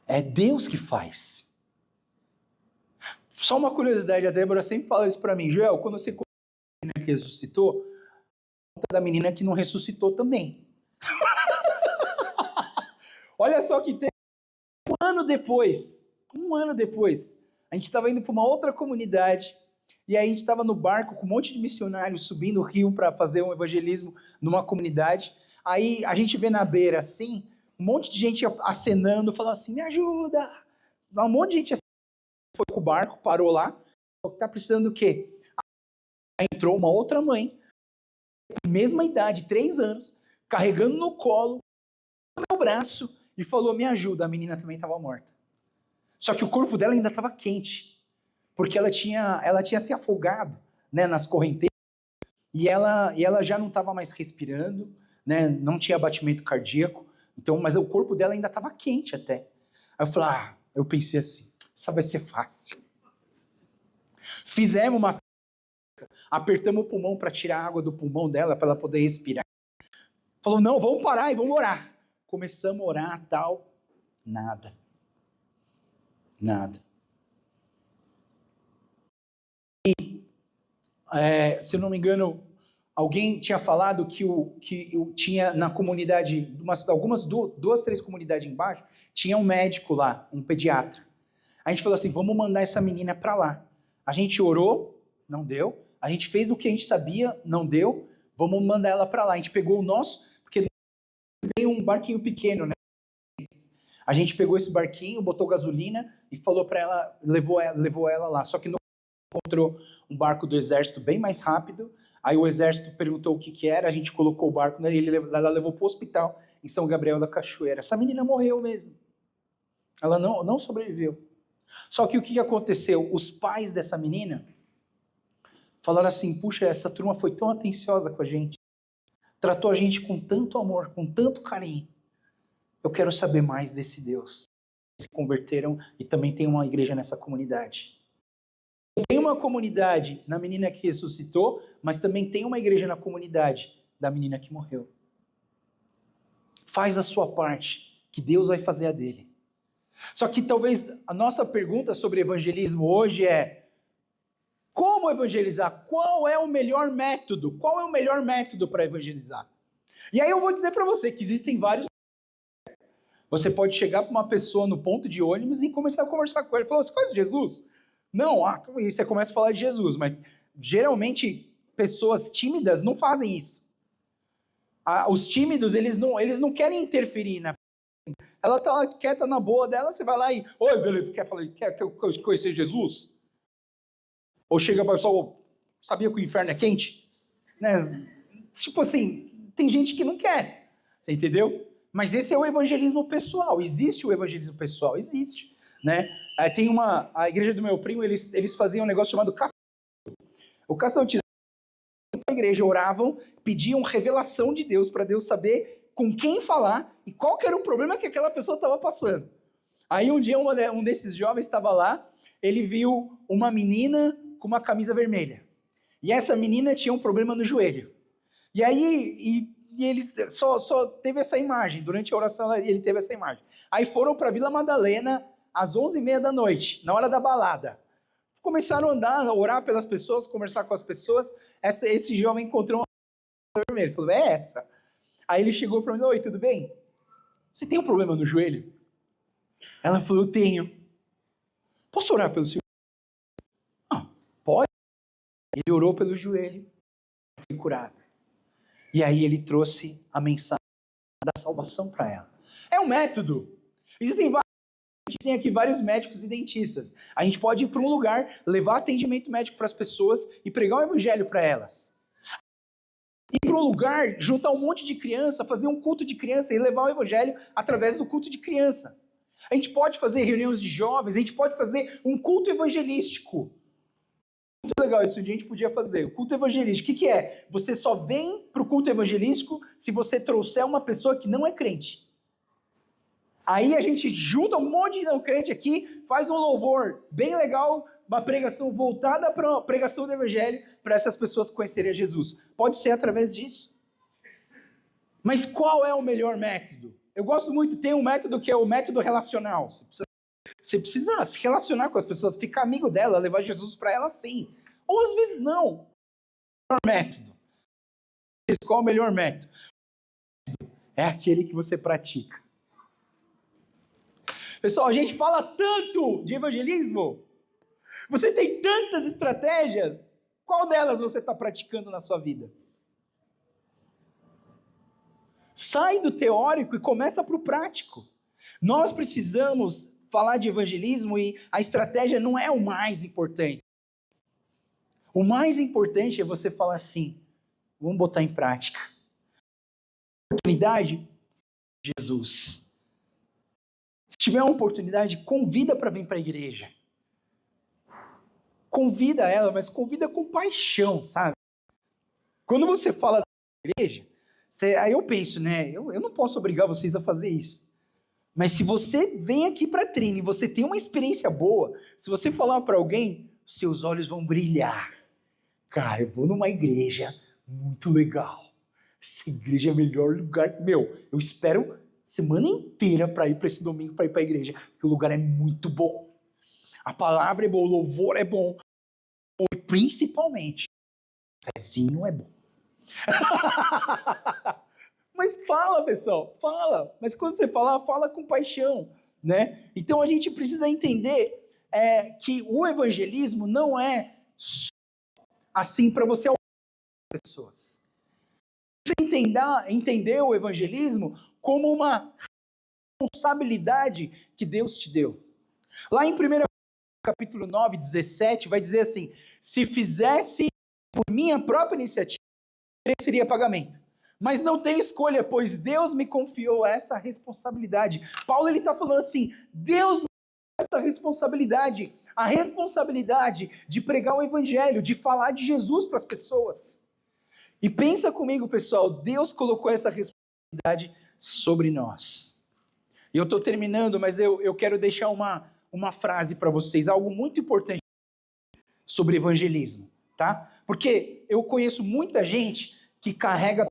É Deus que faz. Só uma curiosidade, a Débora sempre fala isso para mim. Joel, quando você conta a menina que ressuscitou, conta da menina que não ressuscitou também. Olha só que tem um ano depois, a gente estava indo para uma outra comunidade, e aí a gente estava no barco com um monte de missionários subindo o rio para fazer um evangelismo numa comunidade. Aí a gente vê na beira assim, um monte de gente acenando, falando assim, me ajuda. Um monte de gente foi com o barco, parou lá. Tá precisando do quê? Aí entrou uma outra mãe, mesma idade, 3 anos, carregando no colo, no meu braço, e falou, me ajuda. A menina também estava morta. Só que o corpo dela ainda estava quente, porque ela tinha se afogado, né, nas correntezas, e ela já não estava mais respirando, né, não tinha batimento cardíaco, então, mas o corpo dela ainda estava quente até. Aí eu pensei assim, essa vai ser fácil. Fizemos uma apertamos o pulmão para tirar a água do pulmão dela, para ela poder respirar. Falou, não, vamos parar e vamos orar. Começamos a orar, tal, nada. E, se eu não me engano, alguém tinha falado que tinha na comunidade, duas, 3 comunidades embaixo, tinha um médico lá, um pediatra. A gente falou assim, vamos mandar essa menina para lá. A gente orou, não deu. A gente fez o que a gente sabia, não deu. Vamos mandar ela para lá. A gente pegou o nosso, porque veio um barquinho pequeno, né? A gente pegou esse barquinho, botou gasolina e falou para ela, levou ela lá. Só que não encontrou um barco do exército bem mais rápido. Aí o exército perguntou o que era, a gente colocou o barco, né, ela levou para o hospital em São Gabriel da Cachoeira. Essa menina morreu mesmo. Ela não sobreviveu. Só que o que aconteceu? Os pais dessa menina falaram assim, puxa, essa turma foi tão atenciosa com a gente, tratou a gente com tanto amor, com tanto carinho. Eu quero saber mais desse Deus. Se converteram e também tem uma igreja nessa comunidade. Tem uma comunidade na menina que ressuscitou, mas também tem uma igreja na comunidade da menina que morreu. Faz a sua parte, que Deus vai fazer a dele. Só que talvez a nossa pergunta sobre evangelismo hoje é: como evangelizar? Qual é o melhor método? Qual é o melhor método para evangelizar? E aí eu vou dizer para você que existem vários. Você pode chegar para uma pessoa no ponto de ônibus e começar a conversar com ele. Falar, você conhece Jesus? Não, e você começa a falar de Jesus, mas geralmente pessoas tímidas não fazem isso. Os tímidos, eles não querem interferir. Ela está lá quieta na boa dela, você vai lá e, oi, beleza, quer conhecer Jesus? Ou chega para o pessoal, sabia que o inferno é quente? Né? Tipo assim, tem gente que não quer, você entendeu? Mas esse é o evangelismo pessoal. Existe o evangelismo pessoal? Existe, né? Tem a igreja do meu primo, eles faziam um negócio chamado caça. O caça-batismo, a igreja oravam, pediam revelação de Deus, para Deus saber com quem falar e qual que era o problema que aquela pessoa estava passando. Aí um dia um desses jovens estava lá, ele viu uma menina com uma camisa vermelha. E essa menina tinha um problema no joelho. E aí ele só teve essa imagem, durante a oração ele teve essa imagem. Aí foram para Vila Madalena às 11h30 da noite, na hora da balada. Começaram a andar, a orar pelas pessoas, conversar com as pessoas. Esse jovem encontrou uma vermelha, ele falou, é essa. Aí ele chegou para mim, oi, tudo bem? Você tem um problema no joelho? Ela falou, eu tenho. Posso orar pelo seu joelho? Pode. Ele orou pelo joelho, foi curado. E aí ele trouxe a mensagem da salvação para ela. É um método. Existem vários. A gente tem aqui vários médicos e dentistas. A gente pode ir para um lugar, levar atendimento médico para as pessoas e pregar o evangelho para elas. Ir para um lugar, juntar um monte de criança, fazer um culto de criança e levar o evangelho através do culto de criança. A gente pode fazer reuniões de jovens, a gente pode fazer um culto evangelístico. Muito legal, isso a gente podia fazer. O culto evangelístico, o que é? Você só vem para o culto evangelístico se você trouxer uma pessoa que não é crente. Aí a gente junta um monte de não crente aqui, faz um louvor bem legal, uma pregação voltada para a pregação do evangelho, para essas pessoas conhecerem a Jesus. Pode ser através disso. Mas qual é o melhor método? Eu gosto muito, tem um método que é o método relacional. Você precisa se relacionar com as pessoas, ficar amigo dela, levar Jesus para ela sim. Ou às vezes não. O melhor método. Qual é o melhor método? É aquele que você pratica. Pessoal, a gente fala tanto de evangelismo. Você tem tantas estratégias. Qual delas você está praticando na sua vida? Sai do teórico e começa para o prático. Nós precisamos falar de evangelismo e a estratégia não é o mais importante. O mais importante é você falar assim, vamos botar em prática. Oportunidade, Jesus. Se tiver uma oportunidade, convida para vir para a igreja. Convida ela, mas convida com paixão, sabe? Quando você fala da igreja, aí eu penso, né? Eu não posso obrigar vocês a fazer isso. Mas se você vem aqui para a Trina e você tem uma experiência boa, se você falar para alguém, seus olhos vão brilhar. Cara, eu vou numa igreja muito legal. Essa igreja é o melhor lugar. Meu, eu espero semana inteira para ir para esse domingo, para ir para a igreja, porque o lugar é muito bom. A palavra é boa, o louvor é bom. E principalmente, o pezinho é bom. Mas fala, pessoal, fala. Mas quando você falar, fala com paixão, né? Então a gente precisa entender que o evangelismo não é só assim para você alcançar pessoas. Você entender o evangelismo como uma responsabilidade que Deus te deu. Lá em 1 capítulo 9, 17, vai dizer assim, se fizesse por minha própria iniciativa, seria pagamento. Mas não tenho escolha, pois Deus me confiou essa responsabilidade. Paulo está falando assim, Deus me essa responsabilidade, a responsabilidade de pregar o evangelho, de falar de Jesus para as pessoas. E pensa comigo, pessoal, Deus colocou essa responsabilidade sobre nós. E eu estou terminando, mas eu quero deixar uma frase para vocês, algo muito importante sobre evangelismo, tá? Porque eu conheço muita gente que carrega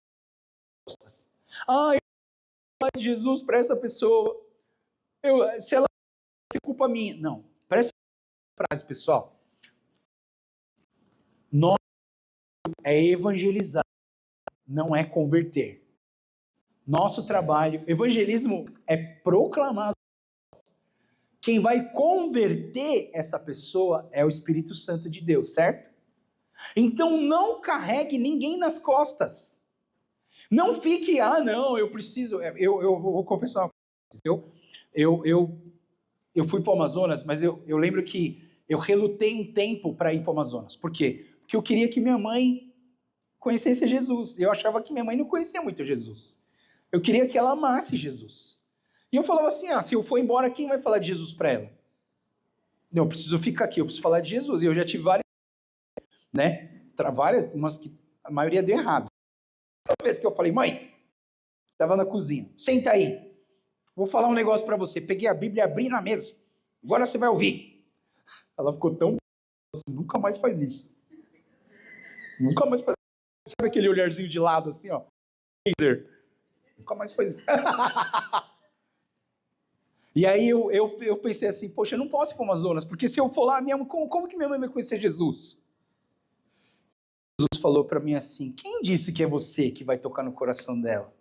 costas. Ah, eu vou falar de Jesus para essa pessoa. Se ela é culpa minha. Não, presta atenção frase, pessoal. Nós é evangelizar, não é converter. Nosso trabalho, evangelismo é proclamar. Quem vai converter essa pessoa é o Espírito Santo de Deus, certo? Então não carregue ninguém nas costas. Não fique, não, eu preciso. Eu vou confessar uma coisa. Eu fui para o Amazonas, mas eu lembro que eu relutei um tempo para ir para o Amazonas. Por quê? Porque eu queria que minha mãe conhecesse Jesus. Eu achava que minha mãe não conhecia muito Jesus. Eu queria que ela amasse Jesus. E eu falava assim, se eu for embora, quem vai falar de Jesus para ela? Não, eu preciso ficar aqui, eu preciso falar de Jesus. E eu já tive várias, né? Várias, mas que a maioria deu errado. Uma vez que eu falei, mãe, estava na cozinha, senta aí. Vou falar um negócio para você. Peguei a Bíblia e abri na mesa. Agora você vai ouvir. Ela ficou tão assim, nunca mais faz isso. Nunca mais faz isso. Sabe aquele olharzinho de lado assim, ó? Nunca mais faz isso. E aí eu pensei assim, poxa, eu não posso ir para o Amazonas, porque se eu for lá, como que minha mãe vai conhecer Jesus? Jesus falou para mim assim, quem disse que é você que vai tocar no coração dela?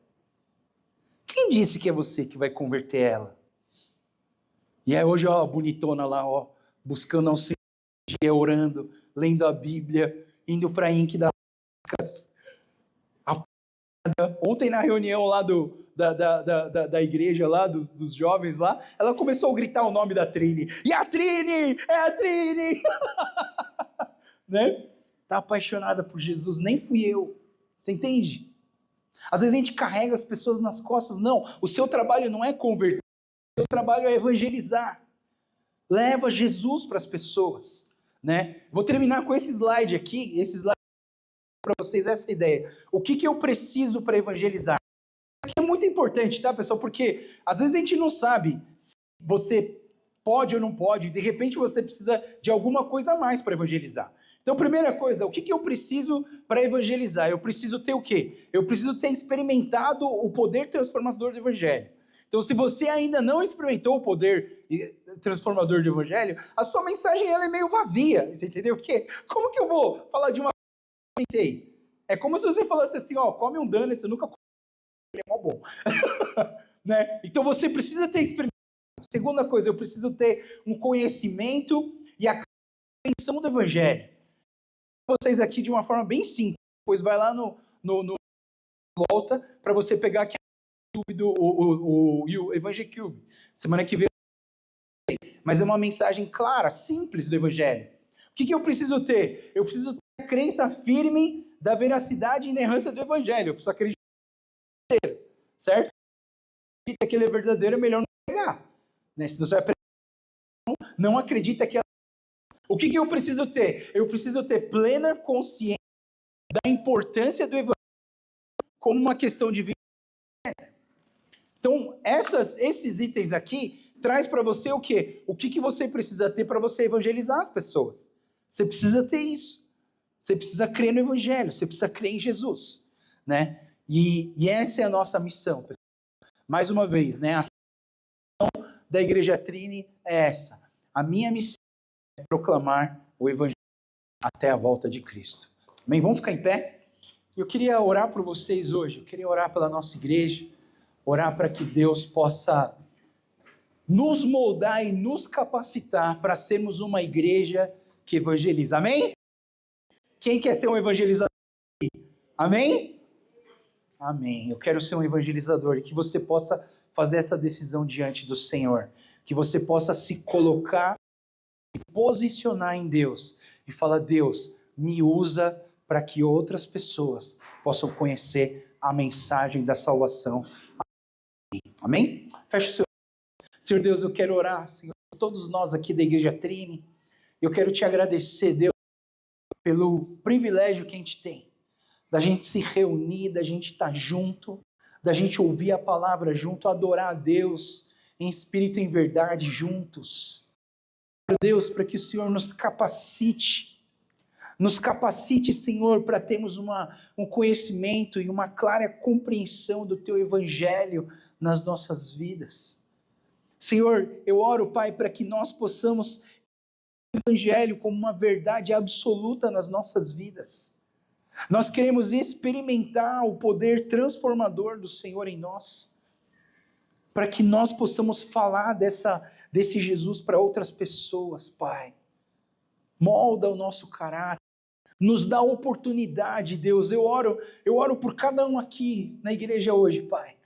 Quem disse que é você que vai converter ela? E aí hoje, ó, bonitona lá, ó, buscando auxílio, orando, lendo a Bíblia, indo para a Inc das Facas. Ontem na reunião lá da igreja lá, dos jovens lá, ela começou a gritar o nome da Trini. E a Trini! É a Trini! Né? Tá apaixonada por Jesus, nem fui eu. Você entende? Às vezes a gente carrega as pessoas nas costas. Não, o seu trabalho não é converter, o seu trabalho é evangelizar. Leva Jesus para as pessoas, né? Vou terminar com esse slide aqui, para vocês essa ideia. O que eu preciso para evangelizar? Isso aqui é muito importante, tá, pessoal? Porque às vezes a gente não sabe se você pode ou não pode, de repente você precisa de alguma coisa a mais para evangelizar. Então, primeira coisa, o que eu preciso para evangelizar? Eu preciso ter o quê? Eu preciso ter experimentado o poder transformador do evangelho. Então, se você ainda não experimentou o poder transformador do evangelho, a sua mensagem ela é meio vazia, você entendeu? Porque como que eu vou falar de uma coisa que eu experimentei? É como se você falasse assim, ó, come um donut, você nunca comeu, ele é mó bom. Né? Então, você precisa ter experimentado. Segunda coisa, eu preciso ter um conhecimento e a compreensão do evangelho. Vocês aqui de uma forma bem simples, depois vai lá no volta para você pegar aqui o Evangel Cube. Semana que vem. Mas é uma mensagem clara, simples do Evangelho. O que eu preciso ter? Eu preciso ter a crença firme da veracidade e inerrância do Evangelho. Eu preciso acreditar que ele é verdadeiro, certo? Acredita que ele é verdadeiro, é melhor não pegar. Né? Se você não acredita que... O que eu preciso ter? Eu preciso ter plena consciência da importância do Evangelho como uma questão de vida. Então, esses itens aqui traz para você o quê? O que você precisa ter para você evangelizar as pessoas? Você precisa ter isso. Você precisa crer no Evangelho, você precisa crer em Jesus, né? E essa é a nossa missão. Mais uma vez, né? A missão da Igreja Trini é essa. A minha missão é proclamar o Evangelho até a volta de Cristo. Amém? Vamos ficar em pé? Eu queria orar por vocês hoje, eu queria orar pela nossa igreja, orar para que Deus possa nos moldar e nos capacitar para sermos uma igreja que evangeliza. Amém? Quem quer ser um evangelizador? Amém? Amém. Eu quero ser um evangelizador e que você possa fazer essa decisão diante do Senhor. Que você possa se colocar, se posicionar em Deus e falar, Deus, me usa para que outras pessoas possam conhecer a mensagem da salvação. Amém? Feche o seu. Senhor Deus, eu quero orar, Senhor, todos nós aqui da Igreja Trine. Eu quero te agradecer, Deus, pelo privilégio que a gente tem, da gente se reunir, da gente estar junto, da gente ouvir a palavra junto, adorar a Deus em espírito e em verdade juntos. Deus, para que o Senhor nos capacite, Senhor, para termos um conhecimento e uma clara compreensão do Teu Evangelho nas nossas vidas. Senhor, eu oro, Pai, para que nós possamos o Evangelho como uma verdade absoluta nas nossas vidas. Nós queremos experimentar o poder transformador do Senhor em nós, para que nós possamos falar desse Jesus para outras pessoas, Pai. Molda o nosso caráter, nos dá oportunidade, Deus. Eu oro por cada um aqui na igreja hoje, Pai.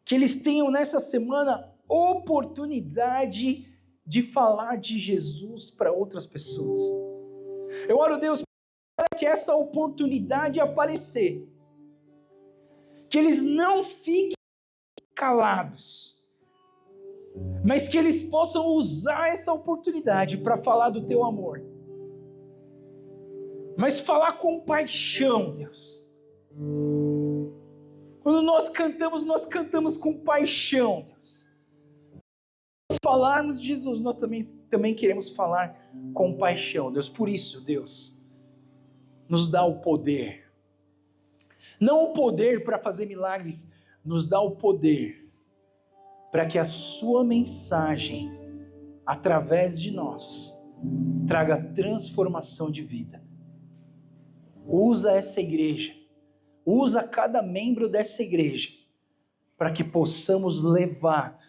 Que eles tenham nessa semana oportunidade de falar de Jesus para outras pessoas. Eu oro, Deus, para que essa oportunidade aparecer, que eles não fiquem calados, mas que eles possam usar essa oportunidade para falar do Teu amor, mas falar com paixão, Deus. Quando nós cantamos com paixão, Deus. Se falarmos de Jesus, nós também queremos falar com paixão, Deus. Por isso, Deus, nos dá o poder. Não o poder para fazer milagres, nos dá o poder para que a Sua mensagem, através de nós, traga transformação de vida. Usa essa igreja, usa cada membro dessa igreja, para que possamos levar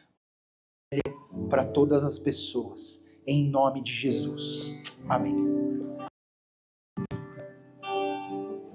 para todas as pessoas, em nome de Jesus. Amém.